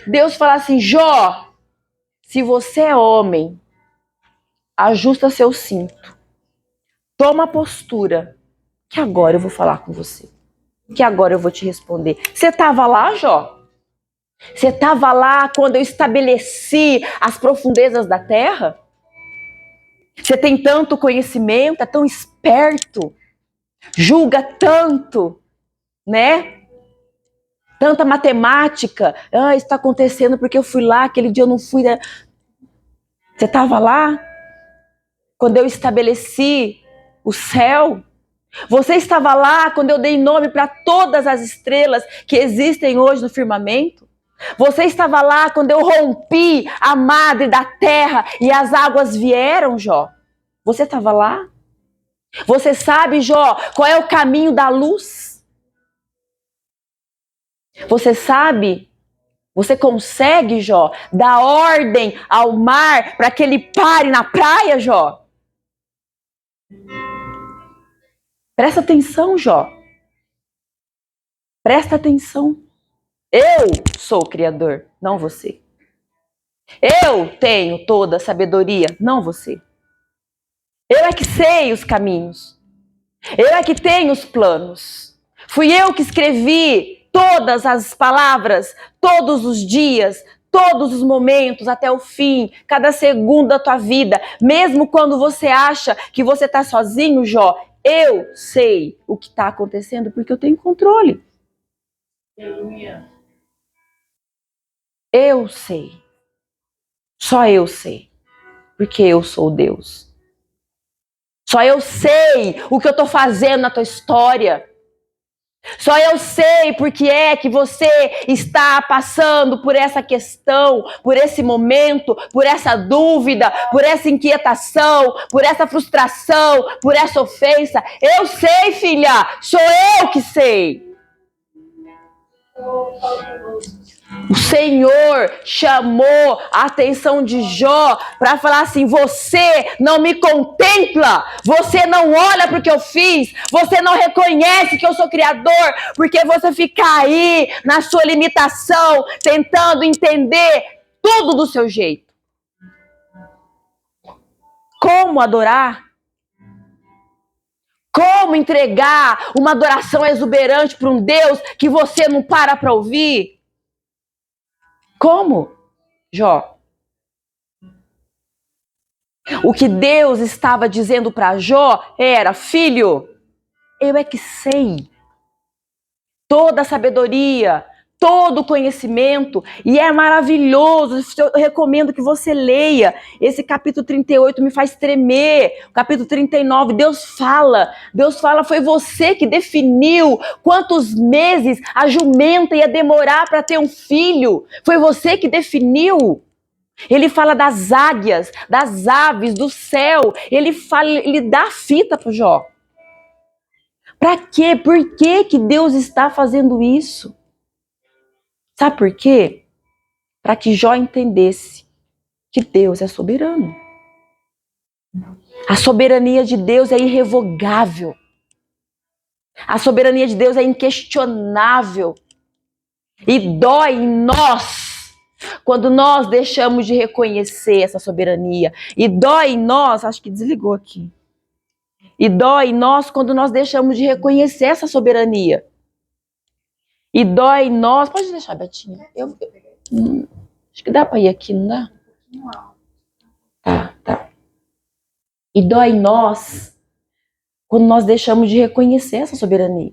Deus fala assim: Jó, se você é homem, ajusta seu cinto, toma postura, que agora eu vou falar com você, que agora eu vou te responder. Você estava lá, Jó? Você estava lá quando eu estabeleci as profundezas da terra? Você tem tanto conhecimento, é tão esperto, julga tanto, né? Tanta matemática. Ah, isso está acontecendo porque eu fui lá, aquele dia eu não fui. Né? Você estava lá? Quando eu estabeleci o céu? Você estava lá quando eu dei nome para todas as estrelas que existem hoje no firmamento? Você estava lá quando eu rompi a madre da terra e as águas vieram, Jó? Você estava lá? Você sabe, Jó, qual é o caminho da luz? Você sabe? Você consegue, Jó, dar ordem ao mar para que ele pare na praia, Jó? Presta atenção, Jó. Presta atenção. Eu sou o Criador, não você. Eu tenho toda a sabedoria, não você. Eu é que sei os caminhos. Eu é que tenho os planos. Fui eu que escrevi todas as palavras, todos os dias, todos os momentos, até o fim, cada segundo da tua vida. Mesmo quando você acha que você está sozinho, Jó, eu sei o que está acontecendo porque eu tenho controle. Eu sei. Só eu sei. Porque eu sou Deus. Só eu sei o que eu estou fazendo na tua história. Só eu sei porque é que você está passando por essa questão, por esse momento, por essa dúvida, por essa inquietação, por essa frustração, por essa ofensa. Eu sei, filha, sou eu que sei. O Senhor chamou a atenção de Jó para falar assim: você não me contempla, você não olha para o que eu fiz, você não reconhece que eu sou Criador, porque você fica aí na sua limitação, tentando entender tudo do seu jeito. Como adorar? Como entregar uma adoração exuberante para um Deus que você não para ouvir? Como, Jó? O que Deus estava dizendo para Jó era: filho, eu é que sei toda a sabedoria, todo o conhecimento, e é maravilhoso. Eu recomendo que você leia. Esse capítulo 38 me faz tremer. O capítulo 39, Deus fala, foi você que definiu quantos meses a jumenta ia demorar para ter um filho. Foi você que definiu. Ele fala das águias, das aves, do céu. Ele dá a fita para Jó. Para quê? Por que que Deus está fazendo isso? Sabe por quê? Para que Jó entendesse que Deus é soberano. A soberania de Deus é irrevogável. A soberania de Deus é inquestionável. E dói em nós quando nós deixamos de reconhecer essa soberania. E dói em nós, acho que desligou aqui. E dói em nós quando nós deixamos de reconhecer essa soberania. E dói em nós... Pode deixar, Betinha. Acho que dá para ir aqui, não dá? Tá. E dói em nós quando nós deixamos de reconhecer essa soberania.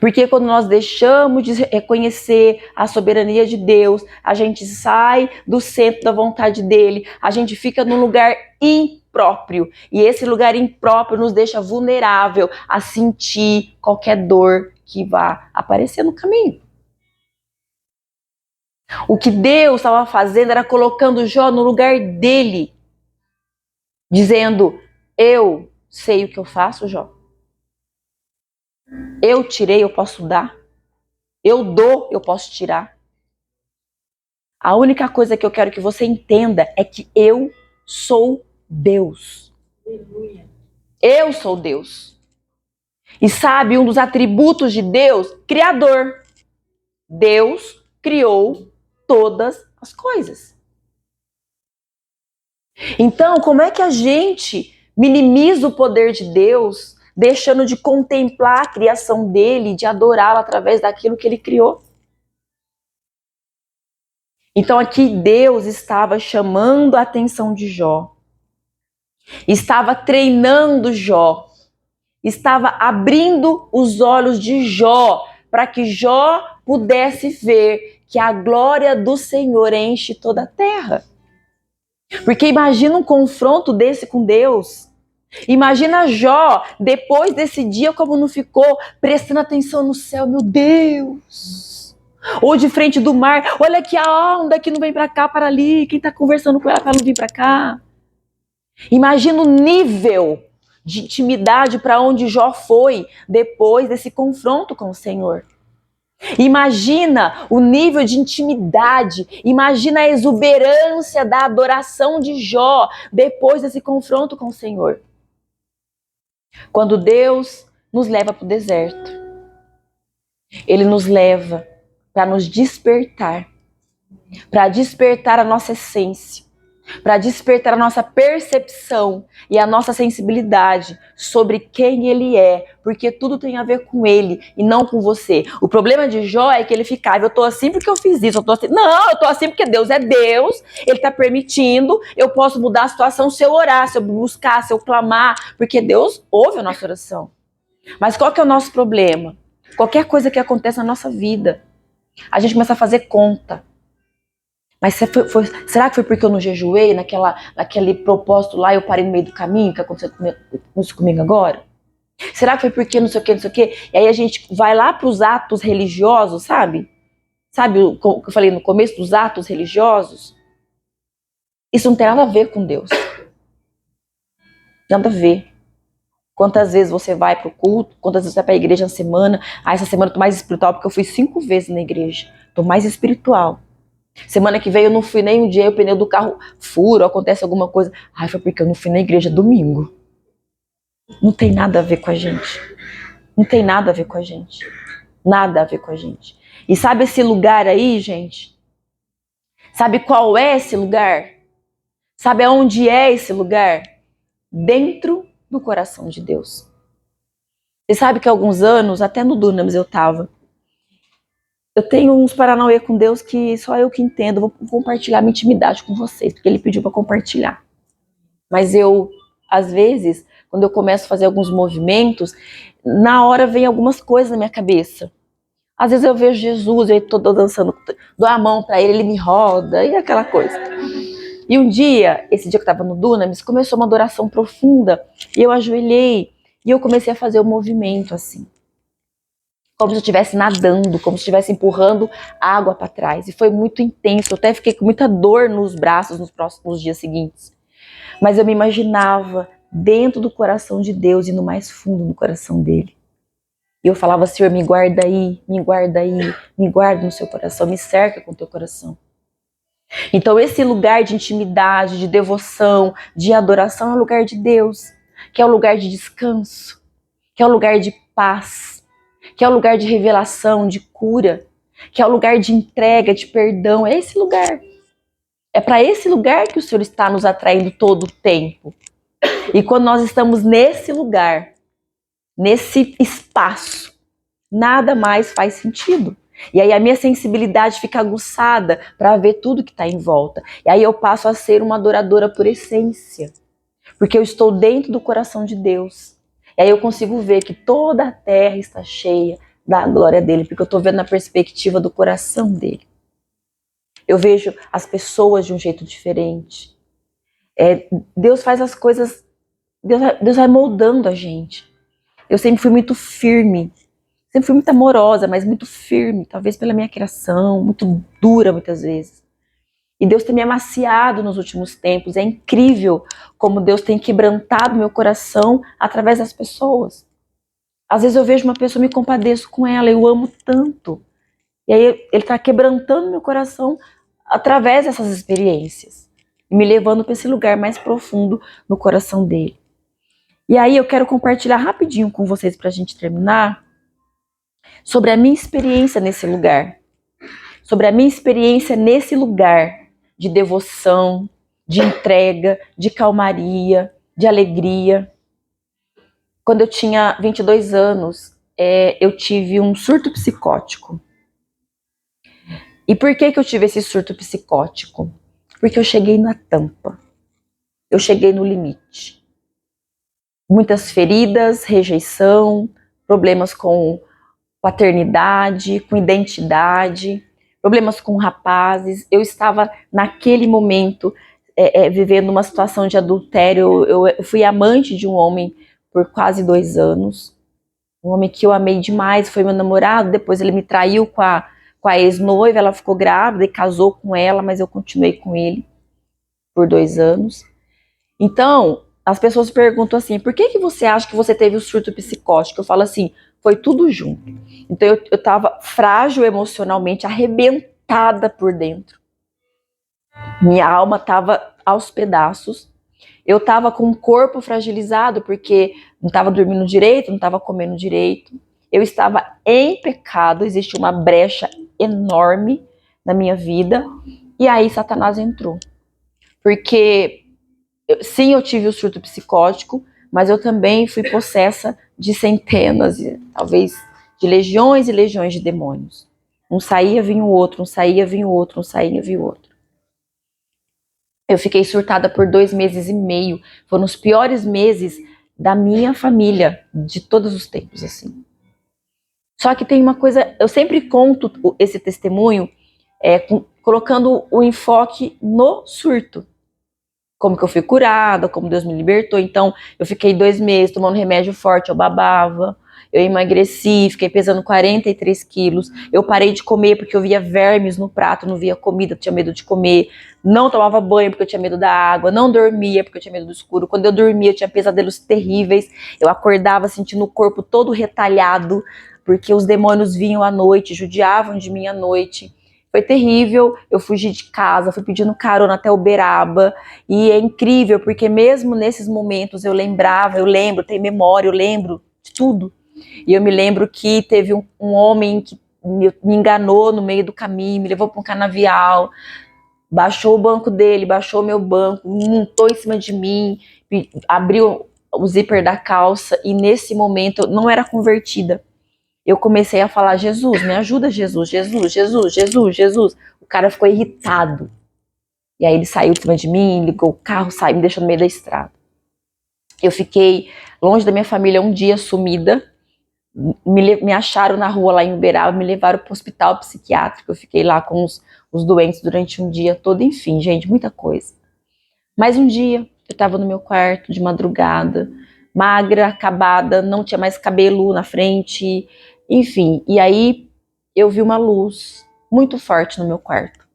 Porque quando nós deixamos de reconhecer a soberania de Deus, a gente sai do centro da vontade dele, a gente fica num lugar impróprio. E esse lugar impróprio nos deixa vulnerável a sentir qualquer dor que vá aparecer no caminho. O que Deus estava fazendo era colocando Jó no lugar dele, dizendo: eu sei o que eu faço, Jó. Eu tirei, eu posso dar. Eu dou, eu posso tirar. A única coisa que eu quero que você entenda é que eu sou Deus. Eu sou Deus. E sabe um dos atributos de Deus? Criador. Deus criou todas as coisas. Então, como é que a gente minimiza o poder de Deus, deixando de contemplar a criação dele, de adorá-lo através daquilo que ele criou? Então aqui Deus estava chamando a atenção de Jó, estava treinando Jó, estava abrindo os olhos de Jó, para que Jó pudesse ver que a glória do Senhor enche toda a terra. Porque imagina um confronto desse com Deus. Imagina Jó, depois desse dia, como não ficou, prestando atenção no céu, meu Deus. Ou de frente do mar, olha aqui a onda que não vem para cá, para ali, quem está conversando com ela para não vir para cá. Imagina o nível de intimidade para onde Jó foi depois desse confronto com o Senhor. Imagina o nível de intimidade, imagina a exuberância da adoração de Jó depois desse confronto com o Senhor. Quando Deus nos leva para o deserto, Ele nos leva para nos despertar, para despertar a nossa essência, para despertar a nossa percepção e a nossa sensibilidade sobre quem Ele é, porque tudo tem a ver com Ele e não com você. O problema de Jó é que ele ficava, eu tô assim porque eu fiz isso, eu tô assim. Não, eu tô assim porque Deus é Deus, Ele tá permitindo, eu posso mudar a situação se eu orar, se eu buscar, se eu clamar, porque Deus ouve a nossa oração. Mas qual que é o nosso problema? Qualquer coisa que acontece na nossa vida, a gente começa a fazer conta. Mas será que foi porque eu não jejuei naquele propósito lá, eu parei no meio do caminho, que aconteceu comigo agora? Será que foi porque não sei o que, não sei o que? E aí a gente vai lá para os atos religiosos, sabe? Sabe o que eu falei no começo dos atos religiosos? Isso não tem nada a ver com Deus. Nada a ver. Quantas vezes você vai para o culto, quantas vezes você vai para a igreja na semana? Essa semana eu tô mais espiritual porque eu fui 5 vezes na igreja. Tô mais espiritual. Semana que vem eu não fui nem um dia, o pneu do carro fura, acontece alguma coisa. Foi porque eu não fui na igreja domingo. Não tem nada a ver com a gente. Não tem nada a ver com a gente. Nada a ver com a gente. E sabe esse lugar aí, gente? Sabe qual é esse lugar? Sabe aonde é esse lugar? Dentro do coração de Deus. Você sabe que há alguns anos, até no Dunamis eu tava. Eu tenho uns paranauê com Deus que só eu que entendo. Vou compartilhar minha intimidade com vocês, porque Ele pediu para compartilhar. Mas eu, às vezes, quando eu começo a fazer alguns movimentos, na hora vem algumas coisas na minha cabeça. Às vezes eu vejo Jesus, eu tô dançando, dou a mão para ele me roda, e aquela coisa. E um dia, esse dia que eu estava no Dunamis, começou uma adoração profunda, e eu ajoelhei, e eu comecei a fazer o movimento assim. Como se eu estivesse nadando, como se eu estivesse empurrando água para trás. E foi muito intenso, eu até fiquei com muita dor nos braços nos dias seguintes. Mas eu me imaginava dentro do coração de Deus e no mais fundo no coração dele. E eu falava, Senhor, me guarda aí, me guarda aí, me guarda no seu coração, me cerca com o teu coração. Então esse lugar de intimidade, de devoção, de adoração é o lugar de Deus, que é o lugar de descanso, que é o lugar de paz, que é o lugar de revelação, de cura. que é o lugar de entrega, de perdão. É esse lugar. É para esse lugar que o Senhor está nos atraindo todo o tempo. E quando nós estamos nesse lugar, nesse espaço, nada mais faz sentido. E aí a minha sensibilidade fica aguçada para ver tudo que está em volta. E aí eu passo a ser uma adoradora por essência. Porque eu estou dentro do coração de Deus. E aí eu consigo ver que toda a terra está cheia da glória dele. Porque eu estou vendo na perspectiva do coração dele. Eu vejo as pessoas de um jeito diferente. Deus faz as coisas... Deus vai moldando a gente. Eu sempre fui muito firme. Sempre fui muito amorosa, mas muito firme. Talvez pela minha criação. Muito dura muitas vezes. E Deus tem me amaciado nos últimos tempos. É incrível como Deus tem quebrantado meu coração através das pessoas. Às vezes eu vejo uma pessoa e me compadeço com ela. Eu amo tanto. E aí Ele está quebrantando meu coração através dessas experiências. E me levando para esse lugar mais profundo no coração dele. E aí eu quero compartilhar rapidinho com vocês para a gente terminar. Sobre a minha experiência nesse lugar. Sobre a minha experiência nesse lugar de devoção, de entrega, de calmaria, de alegria. Quando eu tinha 22 anos, eu tive um surto psicótico. E por que eu tive esse surto psicótico? Porque eu cheguei na tampa. Eu cheguei no limite. Muitas feridas, rejeição, problemas com paternidade, com identidade, problemas com rapazes. Eu estava naquele momento vivendo uma situação de adultério. Eu fui amante de um homem por quase 2 anos. Um homem que eu amei demais, foi meu namorado. Depois ele me traiu com a ex-noiva, ela ficou grávida e casou com ela, mas eu continuei com ele por 2 anos. Então, as pessoas perguntam assim, por que você acha que você teve o surto psicótico? Eu falo assim, foi tudo junto. Então eu estava frágil emocionalmente, arrebentada por dentro. Minha alma estava aos pedaços. Eu estava com o corpo fragilizado, porque não estava dormindo direito, não estava comendo direito. Eu estava em pecado, existe uma brecha enorme na minha vida. E aí Satanás entrou. Porque, sim, eu tive o surto psicótico, mas eu também fui possessa de centenas, talvez de legiões e legiões de demônios. Um saía, vinha o outro, um saía, vinha o outro, um saía, vinha o outro. Eu fiquei surtada por 2 meses e meio. Foram os piores meses da minha família, de todos os tempos, assim. Só que tem uma coisa, eu sempre conto esse testemunho colocando o enfoque no surto. Como que eu fui curada, como Deus me libertou. Então, eu fiquei 2 meses tomando remédio forte, eu babava. Eu emagreci, fiquei pesando 43 quilos. Eu parei de comer porque eu via vermes no prato, não via comida, eu tinha medo de comer. Não tomava banho porque eu tinha medo da água. Não dormia porque eu tinha medo do escuro. Quando eu dormia, eu tinha pesadelos terríveis. Eu acordava sentindo o corpo todo retalhado, porque os demônios vinham à noite, judiavam de mim à noite. Foi terrível, eu fugi de casa, fui pedindo carona até Uberaba, e é incrível, porque mesmo nesses momentos eu lembro, tenho memória, eu lembro de tudo. E eu me lembro que teve um homem que me enganou no meio do caminho, me levou para um canavial, baixou o banco dele, baixou o meu banco, montou em cima de mim, abriu o zíper da calça, e nesse momento eu não era convertida. Eu comecei a falar, Jesus, me ajuda, Jesus, Jesus, Jesus, Jesus, Jesus. O cara ficou irritado. E aí ele saiu de cima de mim, ligou o carro, saiu, me deixou no meio da estrada. Eu fiquei longe da minha família um dia, sumida. Me acharam na rua lá em Uberaba, me levaram para o hospital psiquiátrico. Eu fiquei lá com os doentes durante um dia todo. Enfim, gente, muita coisa. Mas um dia, eu estava no meu quarto de madrugada, magra, acabada, não tinha mais cabelo na frente, enfim. E aí eu vi uma luz muito forte no meu quarto.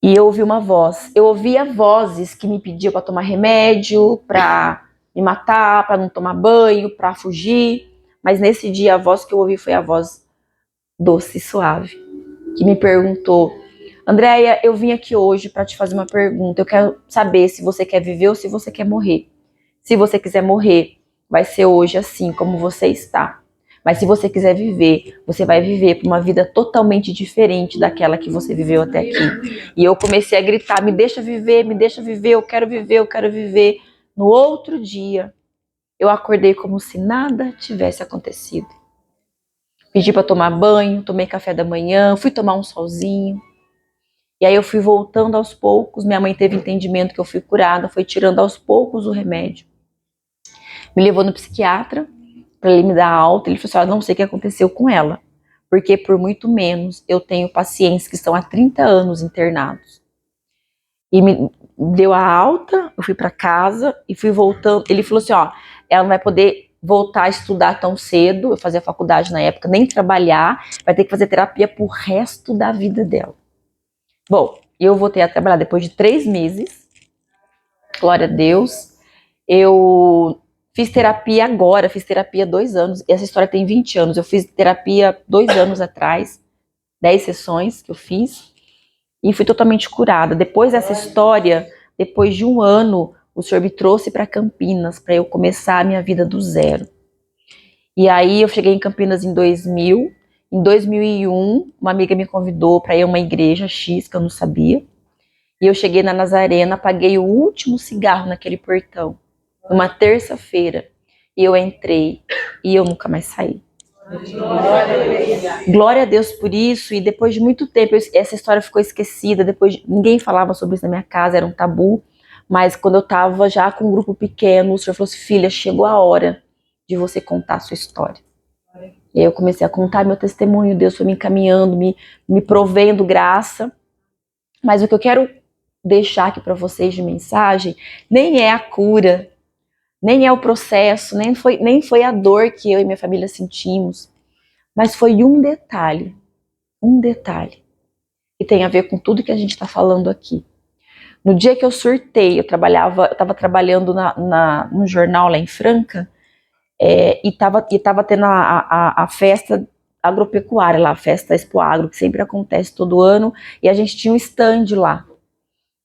E eu ouvi uma voz. Eu ouvia vozes que me pediam para tomar remédio, para me matar, para não tomar banho, para fugir. Mas nesse dia a voz que eu ouvi foi a voz doce e suave, que me perguntou: Andréia, eu vim aqui hoje para te fazer uma pergunta. Eu quero saber se você quer viver ou se você quer morrer. Se você quiser morrer, vai ser hoje assim como você está. Mas se você quiser viver, você vai viver uma vida totalmente diferente daquela que você viveu até aqui. E eu comecei a gritar, me deixa viver, eu quero viver, eu quero viver. No outro dia, eu acordei como se nada tivesse acontecido. Pedi para tomar banho, tomei café da manhã, fui tomar um solzinho. E aí eu fui voltando aos poucos, minha mãe teve entendimento que eu fui curada, foi tirando aos poucos o remédio. Me levou no psiquiatra para ele me dar alta, ele falou assim, não sei o que aconteceu com ela, porque por muito menos eu tenho pacientes que estão há 30 anos internados. E me deu a alta, eu fui para casa e fui voltando, ele falou assim, ela não vai poder voltar a estudar tão cedo, eu fazia faculdade na época, nem trabalhar, vai ter que fazer terapia pro resto da vida dela. Bom, eu voltei a trabalhar depois de 3 meses, glória a Deus. Eu fiz terapia agora, fiz terapia há 2 anos, essa história tem 20 anos, eu fiz terapia 2 anos atrás, 10 sessões que eu fiz, e fui totalmente curada. Depois dessa história, depois de 1 ano, o Senhor me trouxe para Campinas, para eu começar a minha vida do zero. E aí eu cheguei em Campinas em 2000, em 2001, uma amiga me convidou para ir a uma igreja X, que eu não sabia. E eu cheguei na Nazarena, apaguei o último cigarro naquele portão, numa terça-feira. E eu entrei e eu nunca mais saí. Glória a Deus por isso. E depois de muito tempo, essa história ficou esquecida. Ninguém falava sobre isso na minha casa, era um tabu. Mas quando eu estava já com um grupo pequeno, o Senhor falou assim, filha, chegou a hora de você contar a sua história. E aí eu comecei a contar meu testemunho, Deus foi me encaminhando, me provendo graça. Mas o que eu quero deixar aqui para vocês de mensagem, nem é a cura, nem é o processo, nem foi a dor que eu e minha família sentimos, mas foi um detalhe, que tem a ver com tudo que a gente está falando aqui. No dia que eu surtei, eu estava trabalhando num jornal lá em Franca, e tava tendo a festa agropecuária lá, a festa Expo Agro, que sempre acontece todo ano, e a gente tinha um stand lá.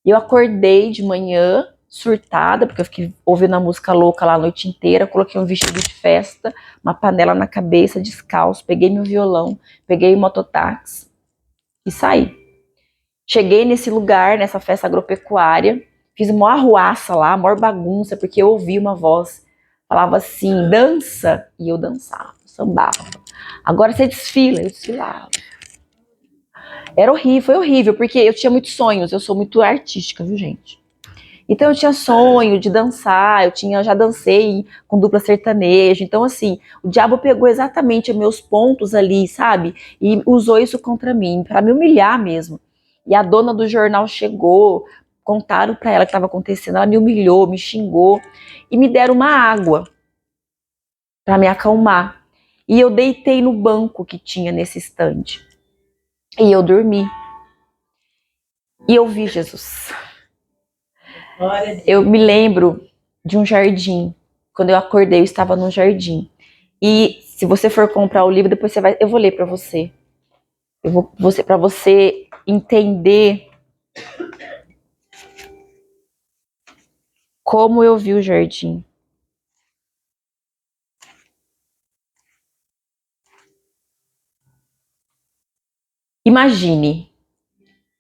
E eu acordei de manhã, surtada, porque eu fiquei ouvindo a música louca lá a noite inteira, coloquei um vestido de festa, uma panela na cabeça, descalço, peguei meu violão, peguei o mototáxi e saí. Cheguei nesse lugar, nessa festa agropecuária, fiz uma arruaça lá, maior bagunça, porque eu ouvi uma voz, falava assim, dança, e eu dançava, sambava. Agora você desfila, eu desfilava. Era horrível, foi horrível, porque eu tinha muitos sonhos, eu sou muito artística, viu, gente? Então eu tinha sonho de dançar, já dancei com dupla sertaneja, então assim, o diabo pegou exatamente os meus pontos ali, sabe? E usou isso contra mim, para me humilhar mesmo. E a dona do jornal chegou, contaram para ela o que estava acontecendo, ela me humilhou, me xingou, e me deram uma água para me acalmar. E eu deitei no banco que tinha nesse estande. E eu dormi. E eu vi Jesus. Eu me lembro de um jardim. Quando eu acordei, eu estava num jardim. E se você for comprar o livro, depois eu vou ler para você. Para você entender como eu vi o jardim. Imagine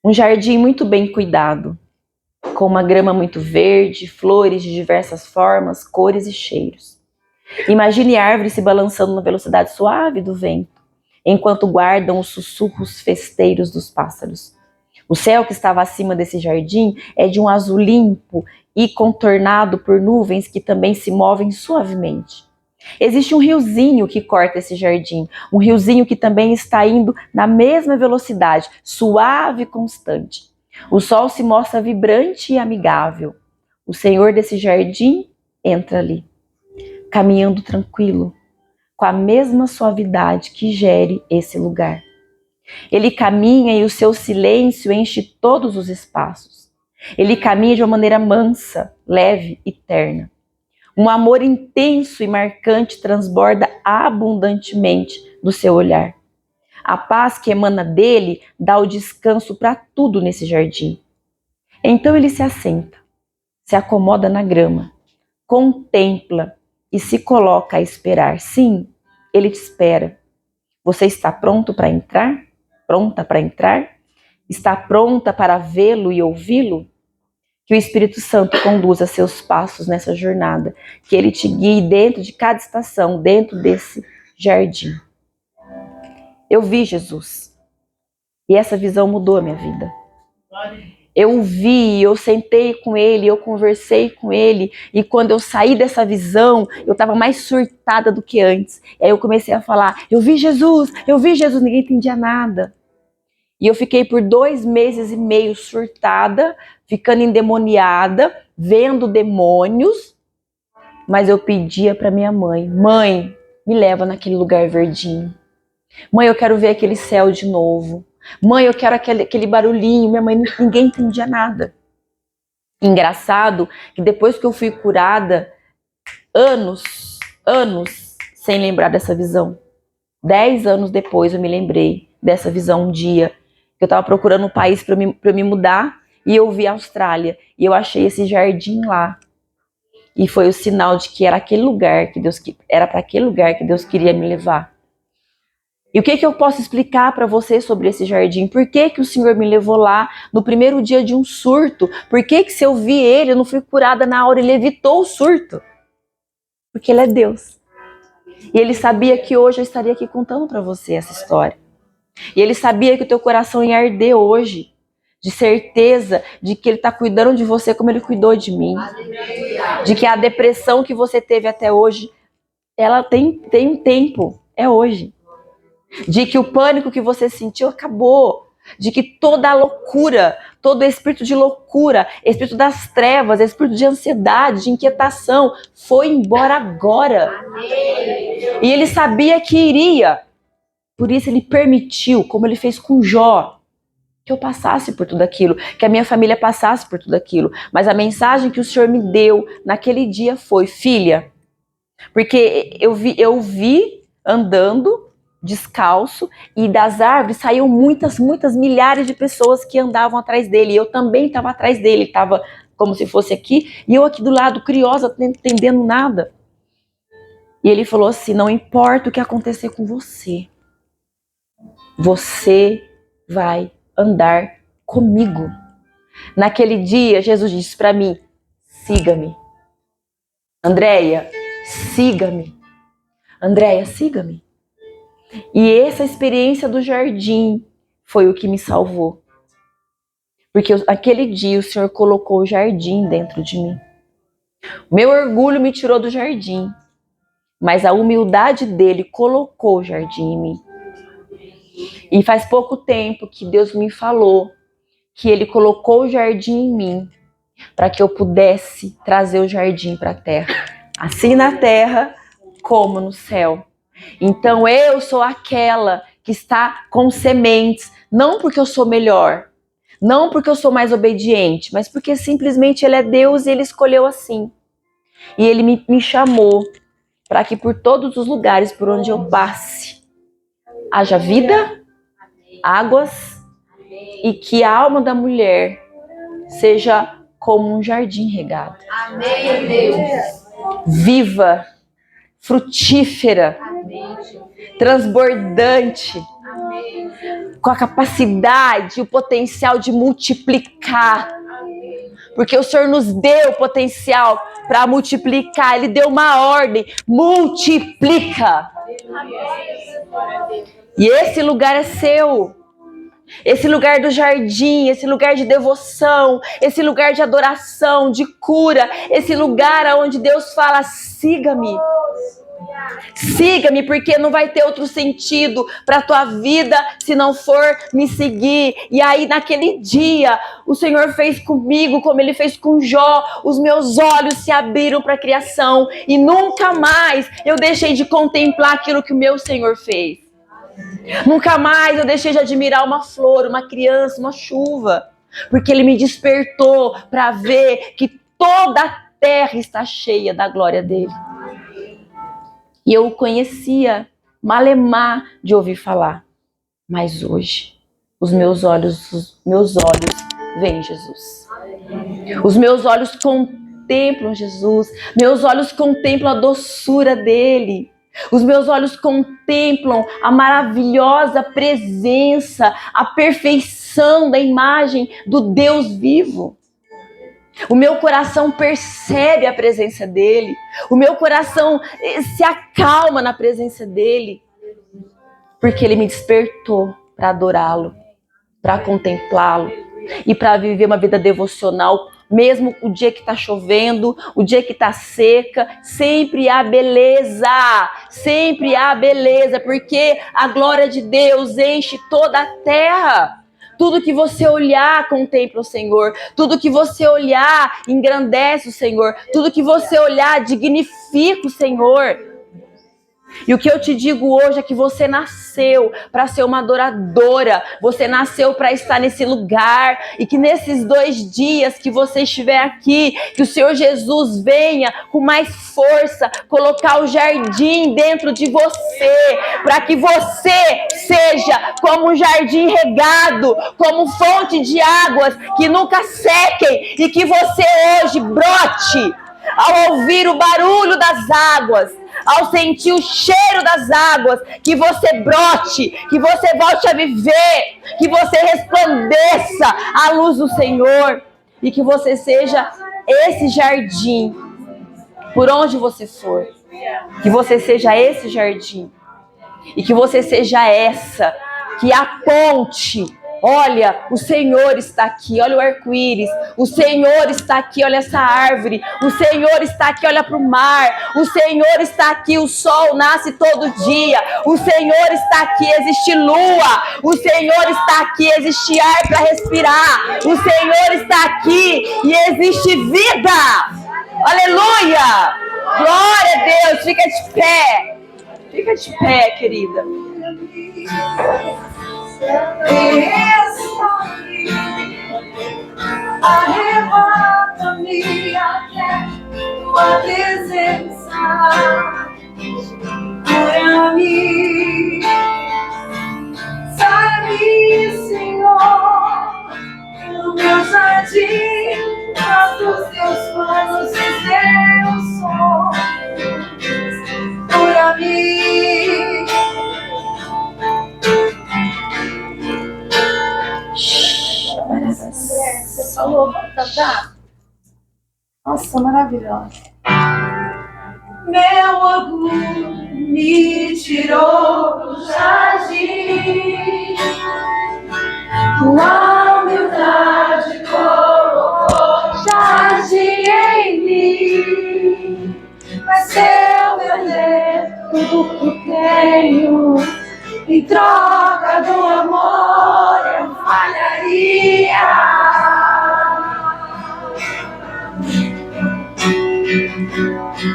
um jardim muito bem cuidado, com uma grama muito verde, flores de diversas formas, cores e cheiros. Imagine árvores se balançando na velocidade suave do vento, enquanto guardam os sussurros festeiros dos pássaros. O céu que estava acima desse jardim é de um azul limpo e contornado por nuvens que também se movem suavemente. Existe um riozinho que corta esse jardim, um riozinho que também está indo na mesma velocidade, suave e constante. O sol se mostra vibrante e amigável. O Senhor desse jardim entra ali, caminhando tranquilo, com a mesma suavidade que gere esse lugar. Ele caminha e o seu silêncio enche todos os espaços. Ele caminha de uma maneira mansa, leve e terna. Um amor intenso e marcante transborda abundantemente do seu olhar. A paz que emana dele dá o descanso para tudo nesse jardim. Então ele se assenta, se acomoda na grama, contempla e se coloca a esperar. Sim, Ele te espera. Você está pronto para entrar? Pronta para entrar? Está pronta para vê-lo e ouvi-lo? Que o Espírito Santo conduza seus passos nessa jornada. Que ele te guie dentro de cada estação, dentro desse jardim. Eu vi Jesus. E essa visão mudou a minha vida. Eu o vi, eu sentei com ele, eu conversei com ele. E quando eu saí dessa visão, eu estava mais surtada do que antes. E aí eu comecei a falar, eu vi Jesus, ninguém entendia nada. E eu fiquei por 2 meses e meio surtada, ficando endemoniada, vendo demônios. Mas eu pedia para minha mãe, mãe, me leva naquele lugar verdinho. Mãe, eu quero ver aquele céu de novo. Mãe, eu quero aquele barulhinho. Minha mãe, ninguém entendia nada. Engraçado que depois que eu fui curada, anos sem lembrar dessa visão. 10 anos depois eu me lembrei dessa visão um dia. Eu estava procurando um país para eu me mudar e eu vi a Austrália. E eu achei esse jardim lá. E foi o sinal de que era aquele lugar que era para aquele lugar que Deus queria me levar. E o que eu posso explicar para você sobre esse jardim? Por que o Senhor me levou lá no primeiro dia de um surto? Por que se eu vi ele, eu não fui curada na hora? Ele evitou o surto. Porque ele é Deus. E ele sabia que hoje eu estaria aqui contando para você essa história. E ele sabia que o teu coração ia arder hoje. De certeza de que ele está cuidando de você como ele cuidou de mim. De que a depressão que você teve até hoje, ela tem um tempo. É hoje. De que o pânico que você sentiu acabou. De que toda a loucura, todo espírito de loucura, espírito das trevas, espírito de ansiedade, de inquietação, foi embora agora. E ele sabia que iria. Por isso ele permitiu, como ele fez com Jó, que eu passasse por tudo aquilo, que a minha família passasse por tudo aquilo. Mas a mensagem que o Senhor me deu naquele dia foi, filha, porque eu vi andando descalço e das árvores saíam muitas milhares de pessoas que andavam atrás dele. E eu também estava atrás dele, estava como se fosse aqui, e eu aqui do lado, curiosa, não entendendo nada. E ele falou assim, não importa o que acontecer com você, você vai andar comigo. Naquele dia, Jesus disse para mim, siga-me. Andréia, siga-me. Andréia, siga-me. E essa experiência do jardim foi o que me salvou. Porque aquele dia o Senhor colocou o jardim dentro de mim. O meu orgulho me tirou do jardim, mas a humildade dele colocou o jardim em mim. E faz pouco tempo que Deus me falou que ele colocou o jardim em mim para que eu pudesse trazer o jardim para a terra. Assim na terra como no céu. Então eu sou aquela que está com sementes, não porque eu sou melhor, não porque eu sou mais obediente, mas porque simplesmente ele é Deus e ele escolheu assim. E ele me chamou para que por todos os lugares por onde eu passe, haja vida, águas e que a alma da mulher seja como um jardim regado. Amém, Deus. Viva, frutífera, transbordante, com a capacidade, o potencial de multiplicar. Porque o Senhor nos deu o potencial para multiplicar. Ele deu uma ordem, multiplica. E esse lugar é seu. Esse lugar do jardim, esse lugar de devoção, esse lugar de adoração, de cura, esse lugar onde Deus fala, siga-me. Siga-me, porque não vai ter outro sentido para a tua vida se não for me seguir. E aí naquele dia o Senhor fez comigo como ele fez com Jó. Os meus olhos se abriram para a criação e nunca mais eu deixei de contemplar aquilo que o meu Senhor fez. Nunca mais eu deixei de admirar uma flor, uma criança, uma chuva, porque ele me despertou para ver que toda a terra está cheia da glória dele. E eu o conhecia, malemar de ouvir falar. Mas hoje, os meus olhos veem Jesus. Os meus olhos contemplam Jesus. Meus olhos contemplam a doçura dele. Os meus olhos contemplam a maravilhosa presença, a perfeição da imagem do Deus vivo. O meu coração percebe a presença dele. O meu coração se acalma na presença dele. Porque ele me despertou para adorá-lo, para contemplá-lo e para viver uma vida devocional. Mesmo o dia que está chovendo, o dia que está seca, sempre há beleza, porque a glória de Deus enche toda a terra. Tudo que você olhar contempla o Senhor, tudo que você olhar engrandece o Senhor, tudo que você olhar dignifica o Senhor. E o que eu te digo hoje é que você nasceu para ser uma adoradora, você nasceu para estar nesse lugar, e que nesses 2 dias que você estiver aqui, que o Senhor Jesus venha com mais força, colocar o jardim dentro de você, para que você seja como um jardim regado, como fonte de águas que nunca sequem, e que você hoje brote ao ouvir o barulho das águas, ao sentir o cheiro das águas, que você brote, que você volte a viver, que você resplandeça a luz do Senhor, e que você seja esse jardim por onde você for, que você seja esse jardim, e que você seja essa que aponte. Olha, o Senhor está aqui, olha o arco-íris, o Senhor está aqui, olha essa árvore, o Senhor está aqui, olha para o mar, o Senhor está aqui, o sol nasce todo dia, o Senhor está aqui, existe lua, o Senhor está aqui, existe ar para respirar, o Senhor está aqui e existe vida. Aleluia! Glória a Deus, fica de pé, querida. Arrebata-me até tua presença, cura-me, sai-me, Senhor, no meu jardim, faz dos teus planos e teus sonhos, cura-me. Você falou, vamos cantar? Nossa, maravilhosa. Meu orgulho me tirou do jardim, tua humildade colocou jardim em mim. Mas se eu vender tudo que tenho em troca do amor, eu falharia.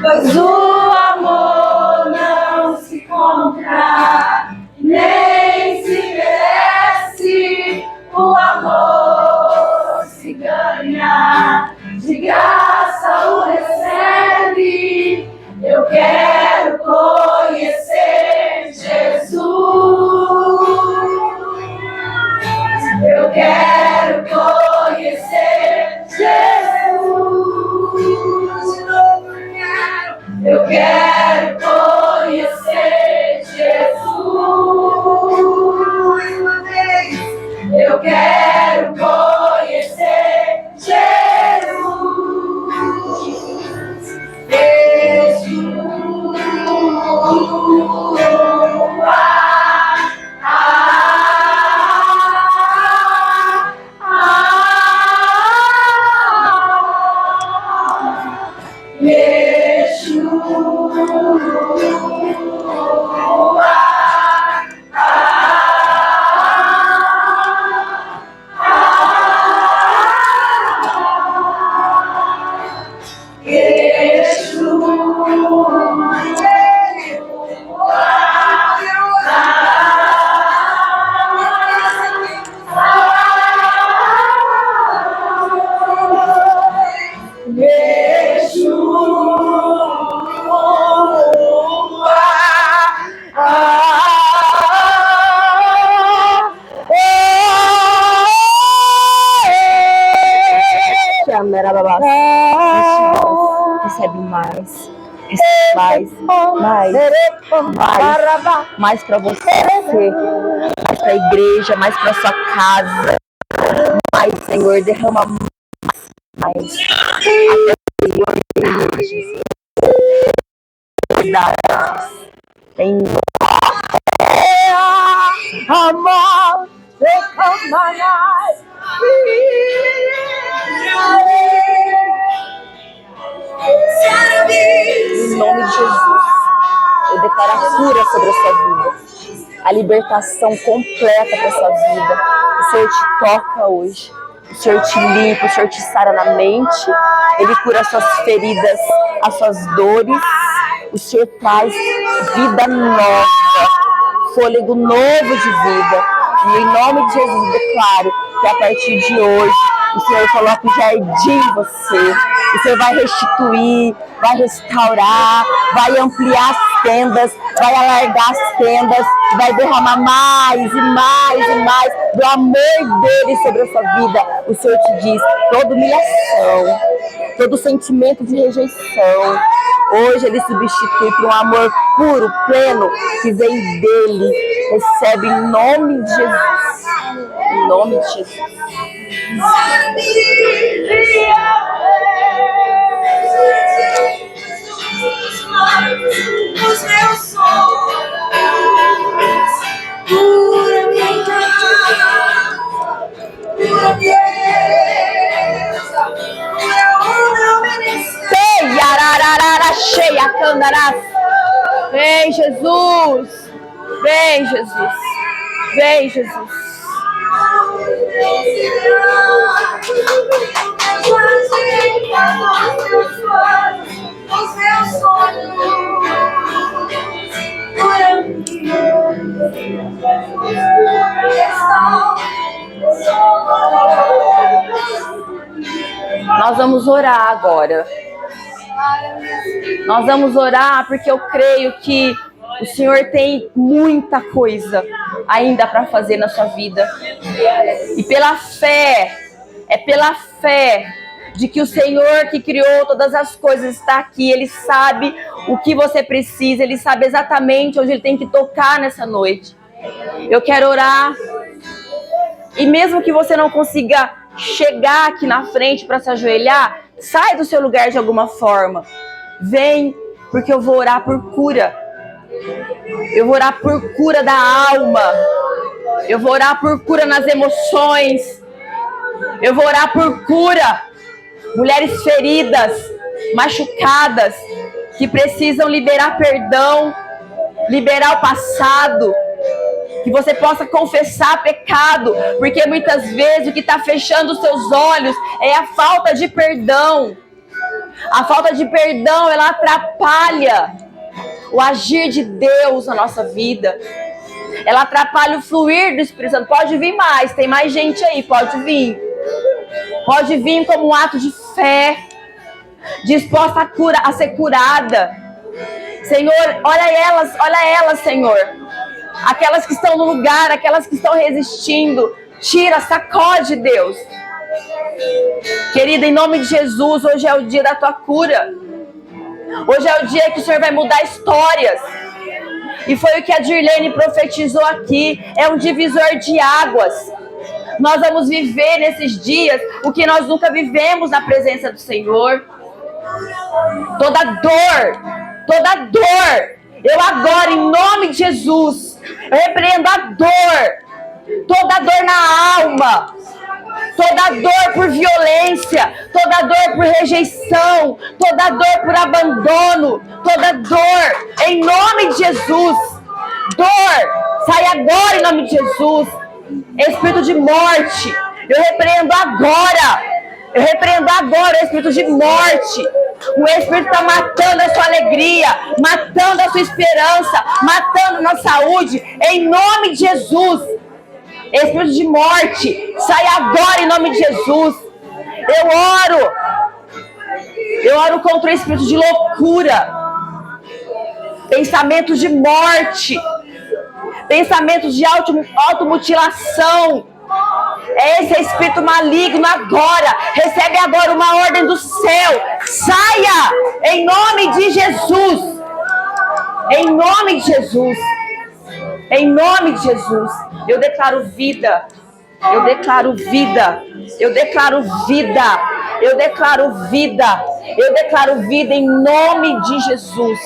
Pois o amor não se compra, nem se merece. O amor se ganha, de graça o recebe. Eu quero conhecer Jesus. Eu quero conhecer Jesus. Eu quero conhecer Jesus. Mais uma vez. Eu quero conhecer Jesus. Jesus. Recebe mais, mais. mais para você, mais para a igreja, mais para sua casa. Mais, Senhor, derrama mais. Em amor, em nome de Jesus, eu declaro a cura sobre a sua vida, a libertação completa para a sua vida. O Senhor te toca hoje, o Senhor te limpa, o Senhor te sara na mente, Ele cura as suas feridas, as suas dores, o Senhor traz vida nova, fôlego novo de vida. E em nome de Jesus eu declaro que a partir de hoje o Senhor coloca o jardim em você. O Senhor vai restituir, vai restaurar, vai ampliar as tendas, vai alargar as tendas, vai derramar mais e mais e mais do amor dele sobre a sua vida. O Senhor te diz, toda humilhação, todo sentimento de rejeição, hoje ele substitui por um amor puro, pleno, que vem dele. Recebe em nome de Jesus. Em nome de Jesus. Os meus sonhos, pura minha beleza, pura Ei, arararara, cheia, candarás. Vem, Jesus. Vem, Jesus. Vem, Jesus. os meus sonhos, pura Nós vamos orar agora. Nós vamos orar porque eu creio que o Senhor tem muita coisa ainda para fazer na sua vida. E pela fé, é pela fé de que o Senhor que criou todas as coisas está aqui. Ele sabe o que você precisa, Ele sabe exatamente onde Ele tem que tocar nessa noite. Eu quero orar. E mesmo que você não consiga chegar aqui na frente para se ajoelhar, sai do seu lugar de alguma forma. Vem, porque eu vou orar por cura. Eu vou orar por cura da alma. Eu vou orar por cura nas emoções. Eu vou orar por cura. Mulheres feridas, machucadas, que precisam liberar perdão, liberar o passado. Que você possa confessar pecado, porque muitas vezes o que está fechando os seus olhos é a falta de perdão. A falta de perdão, ela atrapalha o agir de Deus na nossa vida. Ela atrapalha o fluir do Espírito Santo. Pode vir mais, tem mais gente aí, pode vir. Pode vir como um ato de fé, disposta a ser curada. Senhor, olha elas, Senhor. Aquelas que estão no lugar, aquelas que estão resistindo. Tira, sacode, Deus. Querida, em nome de Jesus, hoje é o dia da tua cura. Hoje é o dia que o Senhor vai mudar histórias. E foi o que a Dirlene profetizou aqui. É um divisor de águas. Nós vamos viver nesses dias o que nós nunca vivemos na presença do Senhor. Toda dor, eu agora, em nome de Jesus, eu repreendo a dor, toda dor na alma, toda dor por violência, toda dor por rejeição, toda dor por abandono, toda dor, em nome de Jesus. Dor, sai agora em nome de Jesus. Espírito de morte, eu repreendo agora. Eu repreendo agora o espírito de morte. O espírito está matando a sua alegria, matando a sua esperança, matando a saúde, em nome de Jesus. Espírito de morte, sai agora em nome de Jesus. Eu oro contra o espírito de loucura, pensamentos de morte, pensamentos de automutilação. Esse espírito maligno agora, recebe agora uma ordem do céu. Saia em nome de Jesus. Em nome de Jesus. Em nome de Jesus. Eu declaro vida. Eu declaro vida. Eu declaro vida. Eu declaro vida. Eu declaro vida em nome de Jesus.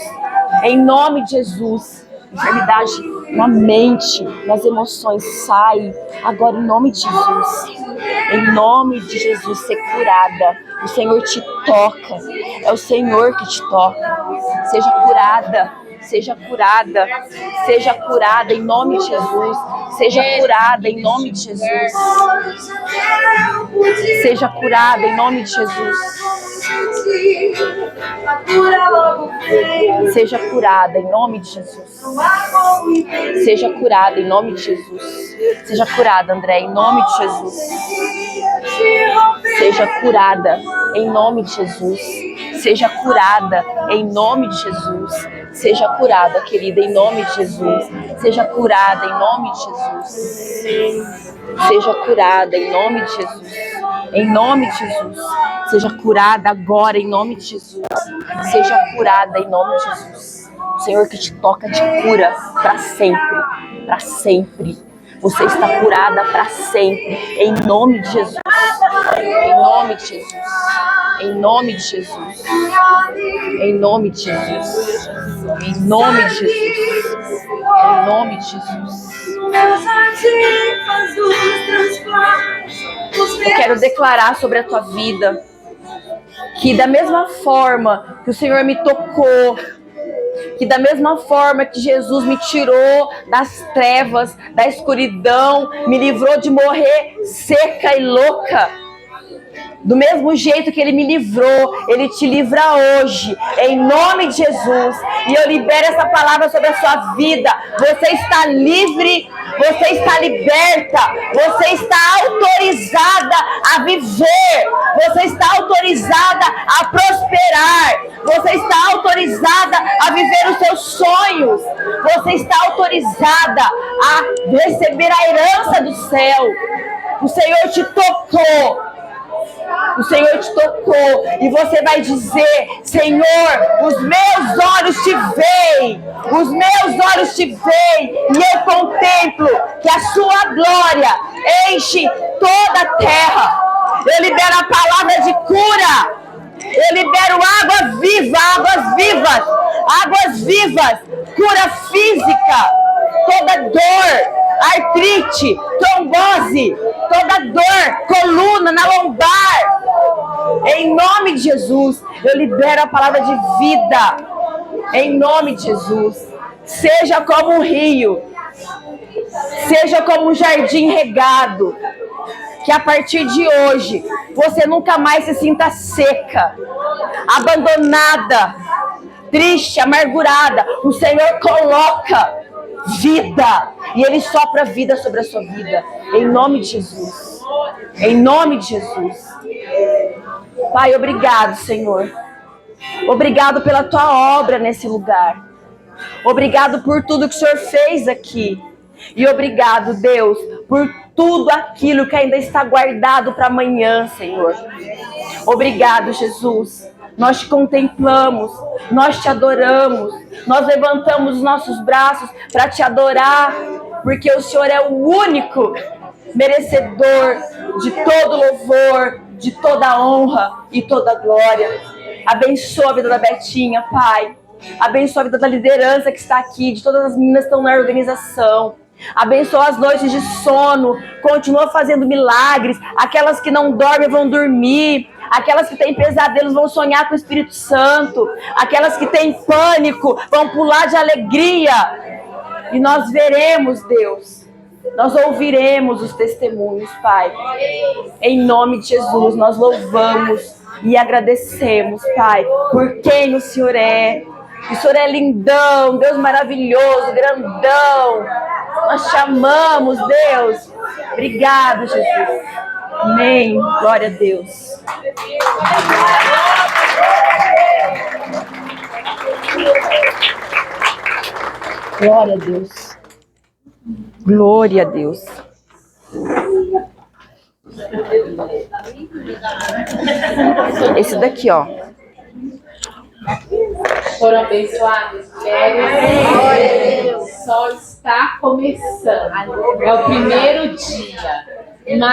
Em nome de Jesus. Enfermidade na mente, nas emoções, sai agora em nome de Jesus. Em nome de Jesus, ser curada. O Senhor te toca. É o Senhor que te toca. Seja curada. Seja curada. Seja curada em nome de Jesus. Seja curada em nome de Jesus. Seja curada em nome de Jesus. Seja curada em nome de Jesus. Seja curada em nome de Jesus. Seja curada, André, em nome de Jesus. Seja curada em nome de Jesus. Seja curada em nome de Jesus. Seja curada, querida, em nome de Jesus. Seja curada em nome de Jesus. Seja curada em nome de Jesus. Em nome de Jesus. Seja curada agora em nome de Jesus. Seja curada em nome de Jesus. O Senhor que te toca te cura para sempre. Para sempre. Você está curada para sempre. Em nome de Jesus. Em nome de Jesus. Em nome de Jesus. Em nome de Jesus. Em nome de Jesus. Em nome de Jesus. Eu quero declarar sobre a tua vida que da mesma forma que o Senhor me tocou, que da mesma forma que Jesus me tirou das trevas, da escuridão, me livrou de morrer seca e louca, do mesmo jeito que Ele me livrou, Ele te livra hoje, em nome de Jesus. E eu libero essa palavra sobre a sua vida. Você está livre, você está liberta, você está autorizada a viver, você está autorizada a prosperar, você está autorizada a viver os seus sonhos, você está autorizada a receber a herança do céu. O Senhor te tocou. O Senhor te tocou e você vai dizer: Senhor, os meus olhos te veem, os meus olhos te veem, e eu contemplo que a sua glória enche toda a terra. Eu libero a palavra de cura, eu libero água viva, águas vivas, cura física, toda dor, artrite, trombose, toda dor, coluna, na lombar. Em nome de Jesus, eu libero a palavra de vida. Em nome de Jesus. Seja como um rio, seja como um jardim regado. Que a partir de hoje, você nunca mais se sinta seca, abandonada, triste, amargurada. O Senhor coloca vida e Ele sopra vida sobre a sua vida. Em nome de Jesus. Em nome de Jesus. Pai, obrigado, Senhor. Obrigado pela tua obra nesse lugar. Obrigado por tudo que o Senhor fez aqui. E obrigado, Deus, por tudo aquilo que ainda está guardado para amanhã, Senhor. Obrigado, Jesus. Nós te contemplamos, nós te adoramos, nós levantamos os nossos braços para te adorar, porque o Senhor é o único merecedor de todo louvor, de toda honra e toda glória. Abençoa a vida da Betinha, Pai. Abençoa a vida da liderança que está aqui, de todas as meninas que estão na organização. Abençoa as noites de sono, continua fazendo milagres. Aquelas que não dormem vão dormir. Aquelas que têm pesadelos vão sonhar com o Espírito Santo. Aquelas que têm pânico vão pular de alegria. E nós veremos, Deus. Nós ouviremos os testemunhos, Pai. Em nome de Jesus, nós louvamos e agradecemos, Pai, por quem o Senhor é. O Senhor é lindão, Deus maravilhoso, grandão. Nós te amamos, Deus. Obrigado, Jesus. Amém. Glória a Deus. Glória a Deus. Glória a Deus. Esse daqui, ó. Foram abençoados. mulheres. Glória a Deus. Só está começando. É o primeiro dia.